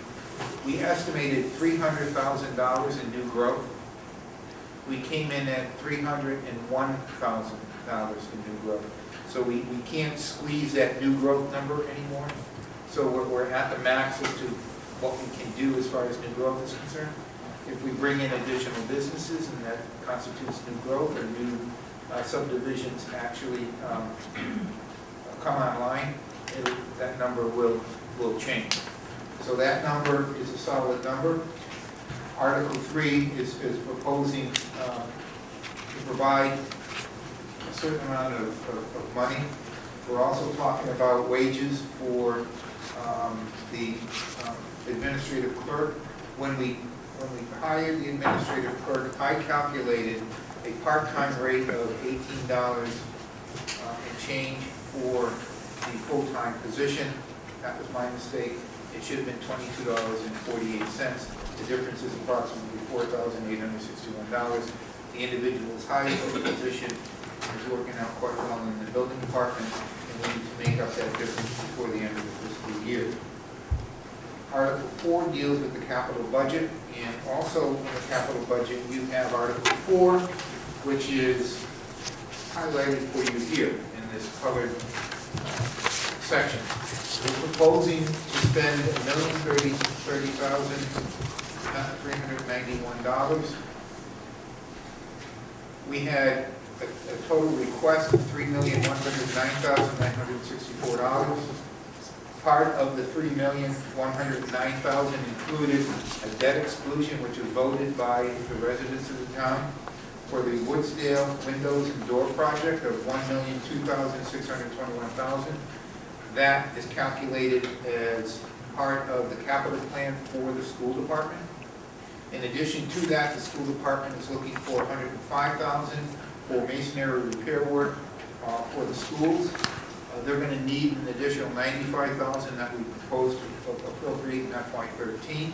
we estimated $300,000 in new growth. We came in at $301,000 in new growth. So we can't squeeze that new growth number anymore. So we're at the max as to what we can do as far as new growth is concerned. If we bring in additional businesses and that constitutes new growth, or new subdivisions actually come online, that number will change. So that number is a solid number. Article 3 is proposing to provide a certain amount of money. We're also talking about wages for the administrative clerk. When we hired the administrative clerk, I calculated a part-time rate of $18 and change for the full-time position. That was my mistake, It should have been $22.48. The difference is approximately $4,861. The individual is hired for the position, is working out quite well in the building department, and we need to make up that difference before the end of the fiscal year. Article 4 deals with the capital budget, and also in the capital budget, you have Article 4, which is highlighted for you here in this colored section. We're proposing to spend $1,030,391. We had a total request of $3,109,964. Part of the $3,109,000 included a debt exclusion, which was voted by the residents of the town for the Woodsdale windows and door project of $1,002,621,000. That is calculated as part of the capital plan for the school department. In addition to that, the school department is looking for $105,000 for masonry repair work for the schools. They're going to need an additional $95,000 that we propose to appropriate in FY13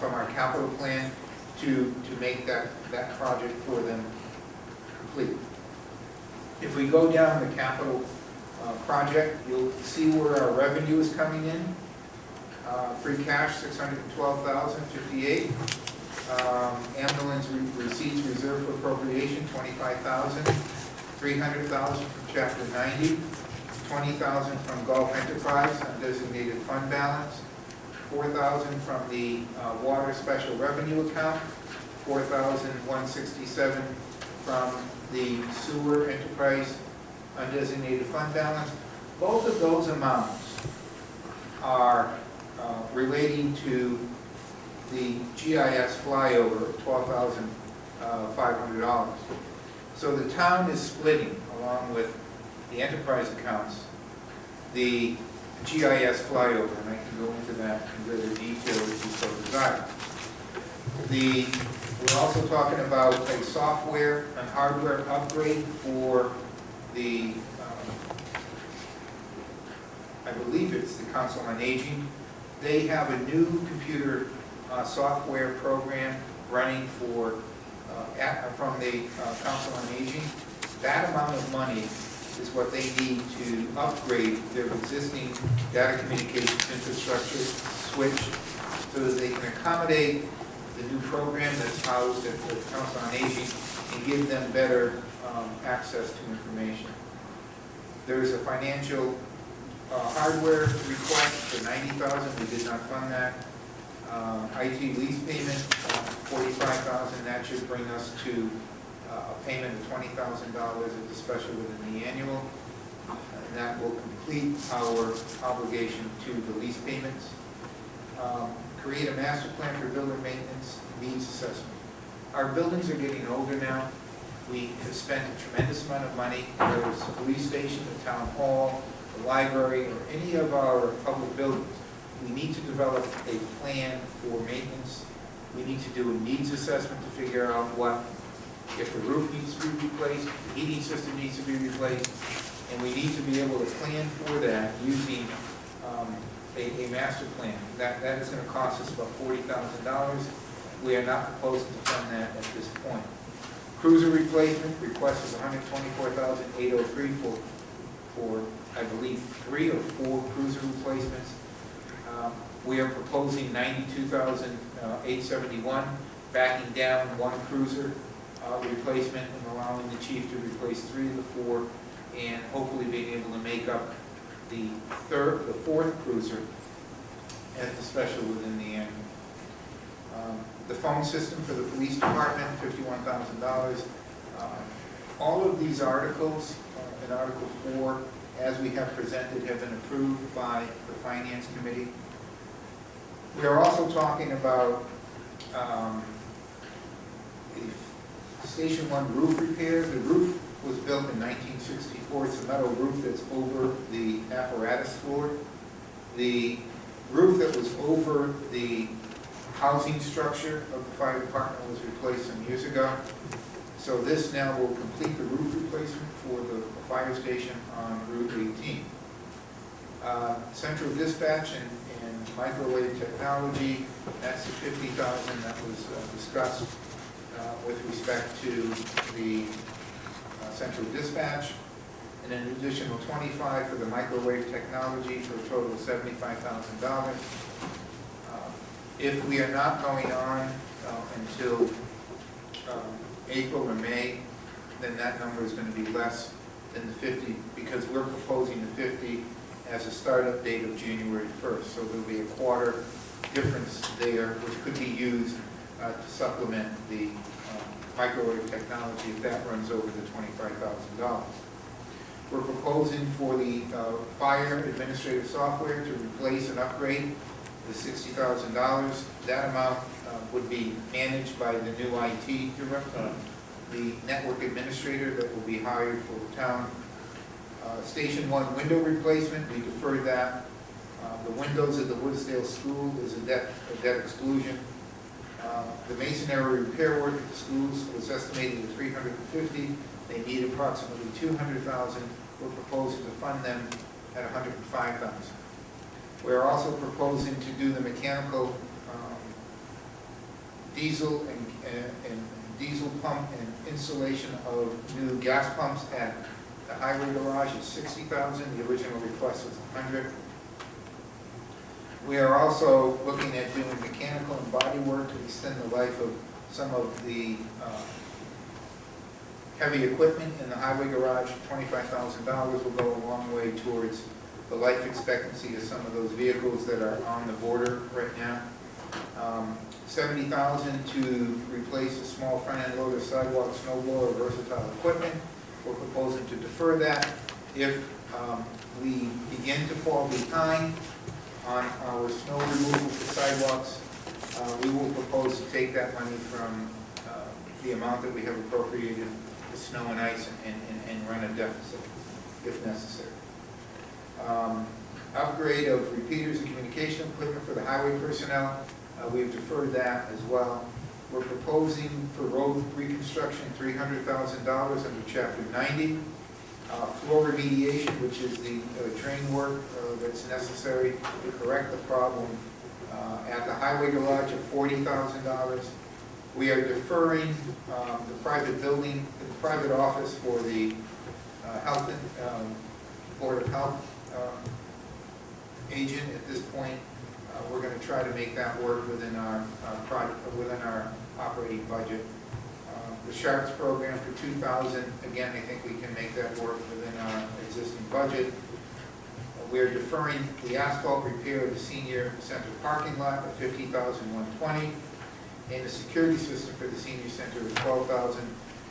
from our capital plan to make that project for them complete. If we go down the capital project, you'll see where our revenue is coming in. Free cash, $612,058. Ambulance receipts reserved for appropriation, $25,000. $300,000 from Chapter 90. $20,000 from Gulf Enterprise undesignated fund balance. $4,000 from the water special revenue account. $4,167 from the sewer enterprise undesignated fund balance. Both of those amounts are relating to the GIS flyover of $12,500. So the town is splitting, along with the enterprise accounts, the GIS flyover, and I can go into that in greater detail if you so desire. We're also talking about a software and hardware upgrade for the, I believe it's the Council on Aging. They have a new computer software program running for from the Council on Aging. That amount of money is what they need to upgrade their existing data communications infrastructure, switch, so that they can accommodate the new program that's housed at the Council on Aging and give them better access to information. There's a financial hardware request for $90,000. We did not fund that. IT lease payment, $45,000. That should bring us to a payment of $20,000 at the special within the annual. And that will complete our obligation to the lease payments. Create a master plan for building maintenance needs assessment. Our buildings are getting older now. We have spent a tremendous amount of money, whether it's the police station, the town hall, the library, or any of our public buildings. We need to develop a plan for maintenance. We need to do a needs assessment to figure out if the roof needs to be replaced, the heating system needs to be replaced, and we need to be able to plan for that using a master plan. That is going to cost us about $40,000. We are not proposing to fund that at this point. Cruiser replacement request is $124,803 for I believe 3 or 4 cruiser replacements. We are proposing $92,871, backing down 1 cruiser replacement and allowing the chief to replace 3 of the 4, and hopefully being able to make up the 4th cruiser at the special within the annual. The phone system for the police department, $51,000. All of these articles in Article 4, as we have presented, have been approved by the Finance Committee. We are also talking about Station 1 roof repair. The roof was built in 1964. It's a metal roof that's over the apparatus floor. The roof that was over the housing structure of the fire department was replaced some years ago. So this now will complete the roof replacement for the fire station on Route 18. Central dispatch and microwave technology, that's the 50,000 that was discussed with respect to the central dispatch. And an additional 25 for the microwave technology for a total of $75,000. If we are not going on until April or May, then that number is going to be less than the 50, because we're proposing the 50 as a startup date of January 1st. So there'll be a quarter difference there, which could be used to supplement the microwave technology if that runs over the $25,000. We're proposing for the fire administrative software to replace and upgrade the $60,000. That amount would be managed by the new IT director, the network administrator that will be hired for the town. Station 1 window replacement, we deferred that. The windows at the Woodsdale School is a debt exclusion. The masonry repair work at the schools was estimated at $350,000. They need approximately $200,000. We're proposing to fund them at $105,000. We're also proposing to do the mechanical diesel and diesel pump and installation of new gas pumps at the highway garage is $60,000. The original request was $100,000. We are also looking at doing mechanical and body work to extend the life of some of the heavy equipment in the highway garage. $25,000 will go a long way towards the life expectancy of some of those vehicles that are on the border right now. $70,000 to replace a small front-end loader, sidewalk, snow blower, versatile equipment. We're proposing to defer that. If we begin to fall behind on our snow removal for sidewalks, we will propose to take that money from the amount that we have appropriated for snow and ice and run a deficit if necessary. Upgrade of repeaters and communication equipment for the highway personnel, we've deferred that as well. We're proposing for road reconstruction $300,000 under Chapter 90. Floor remediation, which is the drain work that's necessary to correct the problem at the highway garage of $40,000. We are deferring the private building, the private office for the health Board of Health agent at this point. We're going to try to make that work within our operating budget. The Sharps program for $2,000, again, I think we can make that work within our existing budget. We're deferring the asphalt repair of the senior center parking lot of $50,120, and the security system for the senior center is $12,000.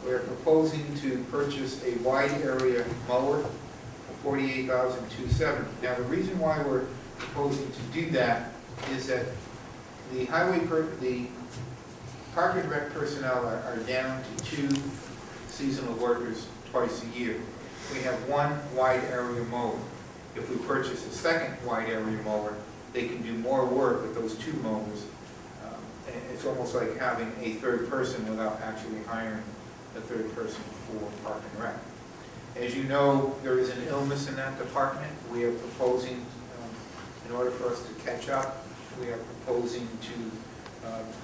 We're proposing to purchase a wide area mower for $48,270. Now, the reason why we're proposing to do that is that the Park and Rec personnel are down to 2 seasonal workers twice a year. We have 1 wide area mower. If we purchase a second wide area mower, they can do more work with those 2 mowers. It's almost like having a third person without actually hiring a third person for Park and Rec. As you know, there is an illness in that department. We are proposing, in order for us to catch up, we are proposing to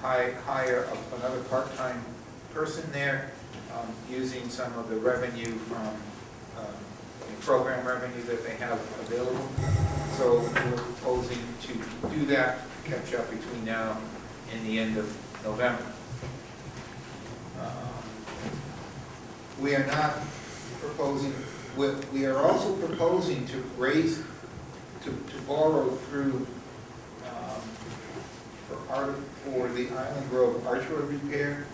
hire another part-time person there, using some of the revenue from program revenue that they have available. So we're proposing to do that, catch up between now and the end of November. We are not proposing, we are also proposing to raise, to borrow through, for the Island Grove archery repair,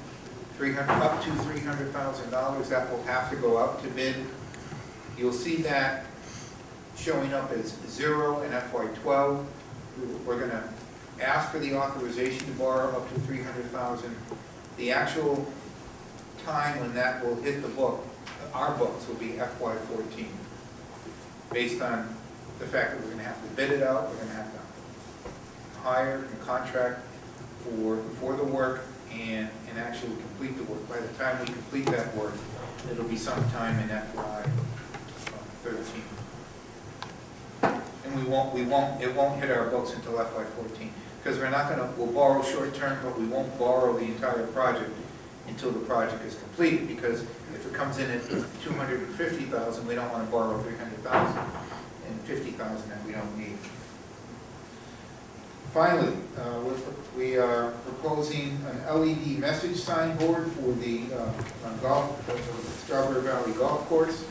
up to $300,000. That will have to go out to bid. You'll see that showing up as 0 in FY12. We're going to ask for the authorization to borrow up to $300,000. The actual time when that will hit the book, our books, will be FY14, based on the fact that we're going to have to bid it out, we're going to have to hire and contract for the work and actually complete the work. By the time we complete that work, it'll be sometime in FY13. and it won't hit our books until FY14. Because we'll borrow short-term, but we won't borrow the entire project until the project is completed, because if it comes in at 250,000, we don't want to borrow 300,000, and 50,000 that we don't need. Finally, we are proposing an LED message signboard for the Strawberry Valley Golf Course.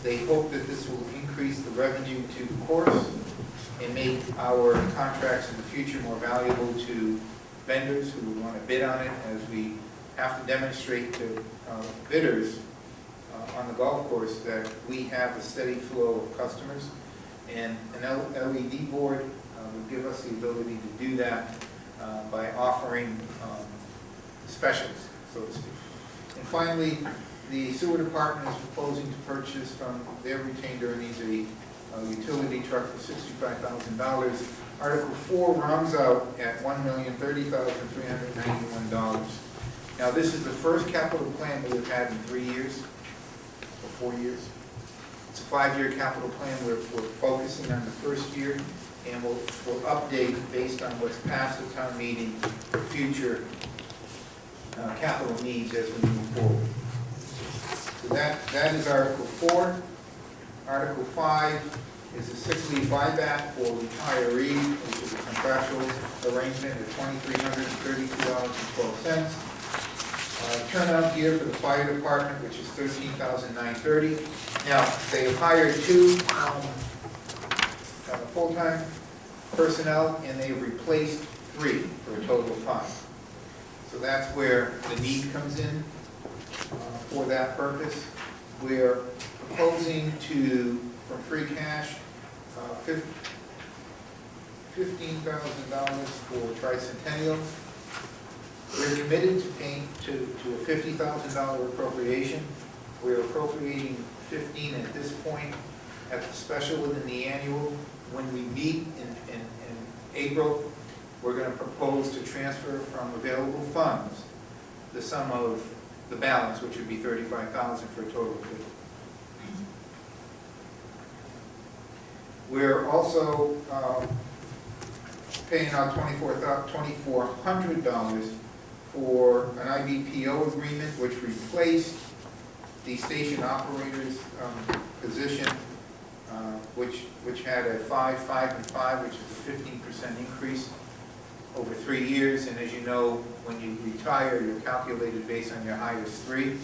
They hope that this will increase the revenue to the course and make our contracts in the future more valuable to vendors who would want to bid on it, as we have to demonstrate to bidders on the golf course that we have a steady flow of customers. And an LED board would give us the ability to do that by offering specials, so to speak. And finally, the sewer department is proposing to purchase from their retained earnings a utility truck for $65,000. Article 4 rounds out at $1,030,391. Now, this is the first capital plan we've had in 3 years, or 4 years. It's a 5-year capital plan. We're focusing on the first year, and we'll update based on what's passed at town meeting for future capital needs as we move forward. So that is Article 4. Article 5 is a sick leave buyback for retirees, which is a contractual arrangement at $2,332.12. Turnout gear for the fire department, which is $13,930. Now, they have hired 2 full-time personnel, and they have replaced 3 for a total of 5. So that's where the need comes in for that purpose. We're proposing to, from free cash, $15,000 for tricentennial. We're committed to paying to a $50,000 appropriation. We're appropriating 15 at this point. At the special within the annual, when we meet in April, we're going to propose to transfer from available funds the sum of the balance, which would be $35,000 for a total of $50,000. We're also paying out $2,400 for an IBPO agreement, which replaced the station operator's position, which had a 5, 5, and 5, which is a 15% increase over 3 years. And as you know, when you retire, you're calculated based on your highest 3.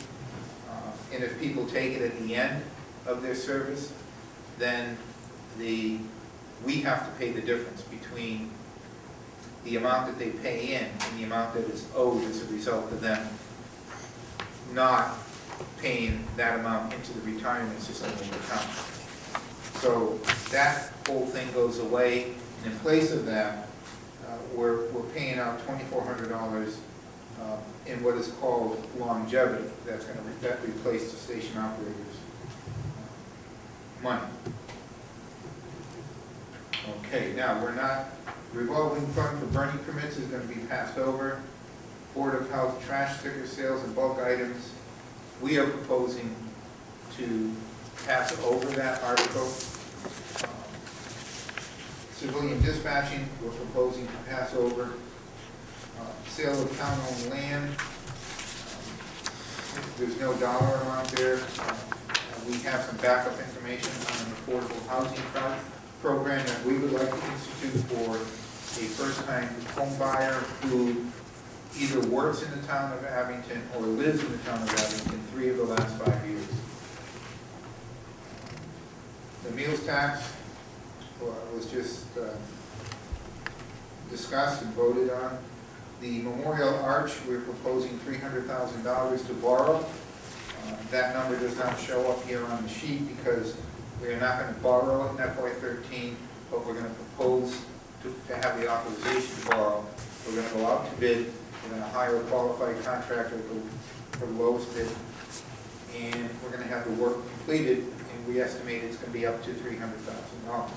And if people take it at the end of their service, then we have to pay the difference between the amount that they pay in and the amount that is owed as a result of them not paying that amount into the retirement system over time. So that whole thing goes away, and in place of that, we're paying out $2,400 in what is called longevity. That replace the station operator's money. Okay, now revolving fund for burning permits is going to be passed over. Board of Health trash sticker sales and bulk items. We are proposing to pass over that article. Civilian dispatching, we're proposing to pass over. Sale of town-owned land, there's no dollar amount there. We have some backup information on an affordable housing program that we would like to institute for a first-time home buyer who either works in the town of Abington or lives in the town of Abington 3 of the last 5 years. The meals tax was just discussed and voted on. The Memorial Arch, we're proposing $300,000 to borrow. That number does not show up here on the sheet because we are not going to borrow in FY13, but we're going to propose to have the authorization to borrow. We're going to go out to bid. We're going to hire a qualified contractor for the lowest bid, and we're going to have the work completed, and we estimate it's going to be up to $300,000.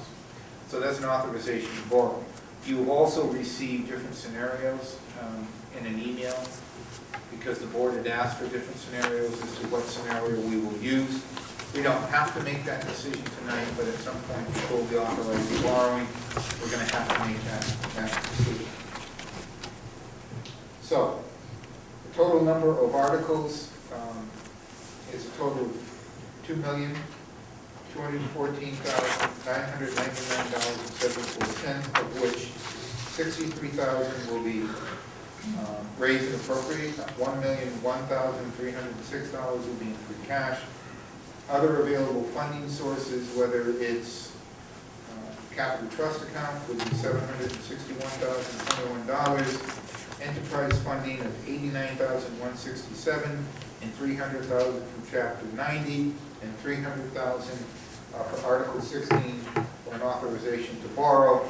So that's an authorization to borrow. You have also received different scenarios in an email because the board had asked for different scenarios as to what scenario we will use. We don't have to make that decision tonight, but at some point before we authorize the borrowing, we're gonna have to make that decision. So, the total number of articles is a total of $2,214,999.74, of which $63,000 will be raised and appropriate, $1,001,306 will be in free cash. Other available funding sources, whether it's capital trust account, would be $761,021, enterprise funding of $89,167, and $300,000 from Chapter 90, and $300,000 for Article 16 for an authorization to borrow,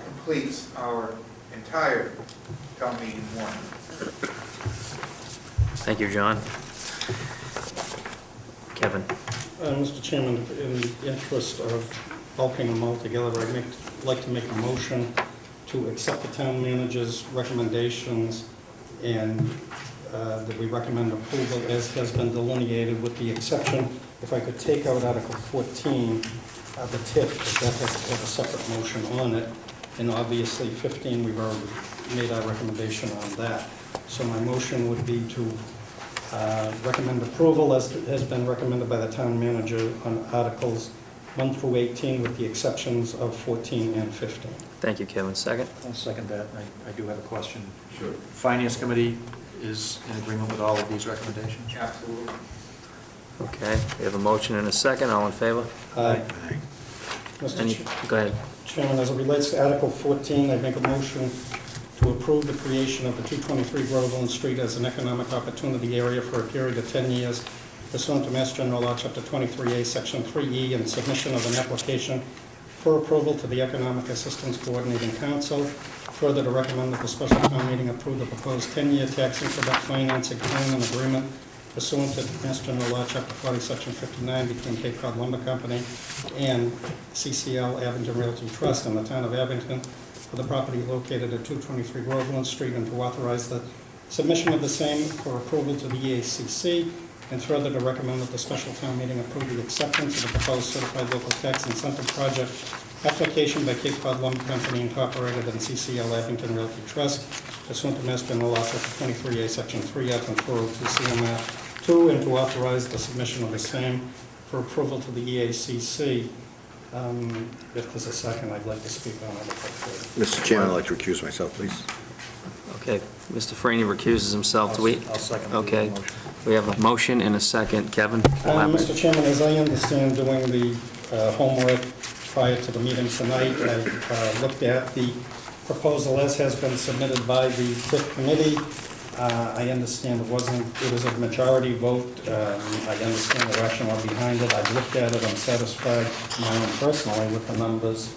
completes our entire town meeting warrant. Thank you, John. Kevin? Mr. Chairman, in the interest of bulking them all together, I'd like to make a motion to accept the town manager's recommendations and that we recommend approval as has been delineated, with the exception, if I could take out Article 14, the TIF, that has to have a separate motion on it, and obviously 15, we've already made our recommendation on that. So my motion would be to recommend approval as has been recommended by the town manager on Articles 1 through 18, with the exceptions of 14 and 15. Thank you, Kevin. Second? I'll second that. I do have a question. Sure. Finance Committee is in agreement with all of these recommendations? Absolutely. Okay, we have a motion and a second. All in favor? Aye. Any, go ahead. Chairman, as it relates to Article 14, I make a motion to approve the creation of the 223 Groveland Street as an economic opportunity area for a period of 10 years pursuant to Mass General Law, Chapter 23A, Section 3E, and submission of an application for approval to the Economic Assistance Coordinating Council. Further, to recommend that the special town meeting approve the proposed 10-year tax increment financing plan and agreement pursuant to Mass General Law, Chapter 40, Section 59, between Cape Cod Lumber Company and CCL Abington Realty Trust and the town of Abington for the property located at 223 Groveland Street, and to authorize the submission of the same for approval to the EACC, and further to recommend that the special town meeting approve the acceptance of the proposed certified local tax incentive project application by Cape Cod Lumber Company Incorporated and CCL Abington Realty Trust pursuant to Mass General Law, Chapter 23A, Section 3F and 402 CMR 2, and to authorize the submission of the same for approval to the EACC. If there's a second, I'd like to speak on it if I could. Mr. Chairman, I'd like to recuse myself, please. Okay, Mr. Franny recuses himself. Do we? I'll second the Okay, motion. we have a motion and a second. Kevin? elaborate. Mr. Chairman, as I understand, doing the homework prior to the meeting tonight, I looked at the proposal as has been submitted by the TIF committee. I understand it was a majority vote. I understand the rationale behind it. I've looked at it. I'm satisfied, mine personally, with the numbers.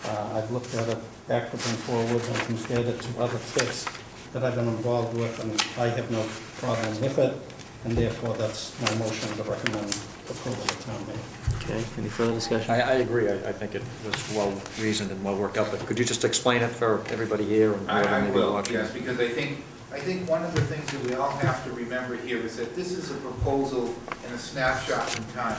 I've looked at it backwards and forwards and compared it to other TIFs that I've been involved with, and I have no problem with it, and therefore that's my motion to recommend approval of the town meeting. Okay, any further discussion? I agree. I think it was well-reasoned and well-worked out, but could you just explain it for everybody here? And I maybe will, watching? yes, because I think one of the things that we all have to remember here is that this is a proposal and a snapshot in time.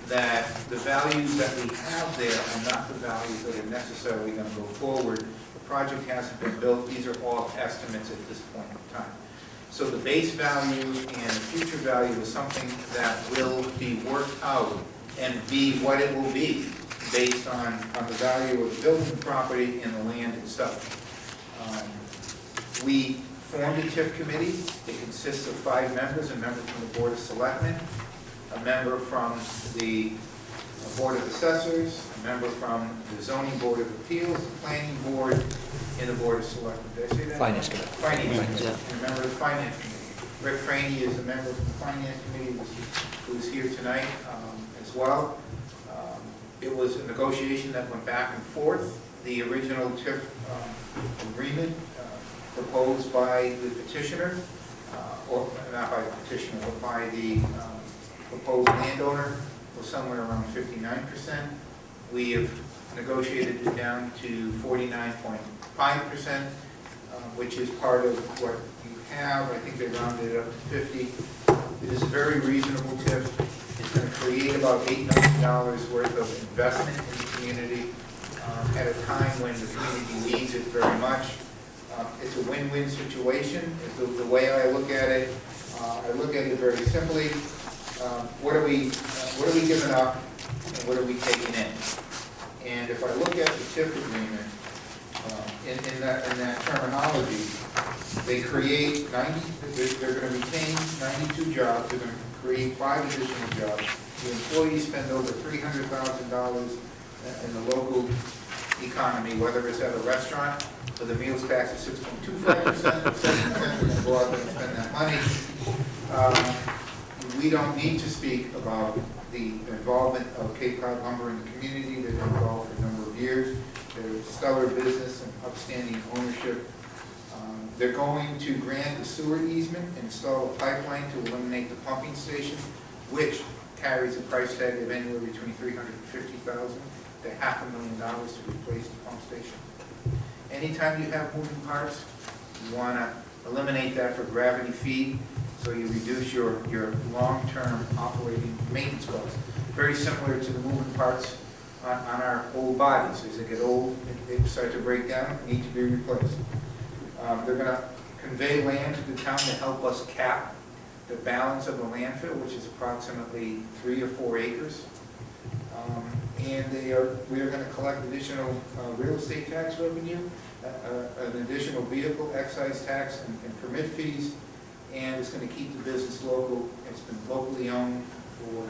That the values that we have there are not the values that are necessarily going to go forward. The project hasn't been built. These are all estimates at this point in time. So the base value and the future value is something that will be worked out and be what it will be based on the value of the building property and the land itself. We formed a TIF committee. It consists of 5 members, a member from the Board of Selectmen, a member from the Board of Assessors, a member from the Zoning Board of Appeals, the Planning Board, and the Board of Selectmen. Did I say that? Finance Committee. Finance Committee, and a member of the Finance Committee. Rick Franny is a member of the Finance Committee who's here tonight as well. It was a negotiation that went back and forth. The original TIF agreement proposed by the petitioner, or not by the petitioner, but by the proposed landowner, was somewhere around 59%. We have negotiated it down to 49.5%, which is part of what you have. I think they rounded it up to 50. It is a very reasonable TIF. It's going to create about $8 million worth of investment in the community at a time when the community needs it very much. It's a win-win situation, is the way I look at it. I look at it very simply. What are we giving up and what are we taking in? And if I look at the TIF agreement, in that terminology, they create 90, they're going to retain 92 jobs, they're going to create 5 additional jobs. The employees spend over $300,000 in the local economy, whether it's at a restaurant, where the meals tax is 6.25%, or 7%, we're going to go out there and spend that money. We don't need to speak about the involvement of Cape Cod Lumber in the community. They've been involved for a number of years. They're stellar business and upstanding ownership. They're going to grant a sewer easement and install a pipeline to eliminate the pumping station, which carries a price tag of anywhere between $350,000 to $500,000 to replace the pump station. Anytime you have moving parts, you want to eliminate that for gravity feed, so you reduce your long-term operating maintenance costs. Very similar to the moving parts on our old bodies. As they get old, they start to break down, need to be replaced. They're going to convey land to the town to help us cap the balance of the landfill, which is approximately 3 or 4 acres. And we are going to collect additional real estate tax revenue, an additional vehicle excise tax and permit fees, and it's going to keep the business local. It's been locally owned for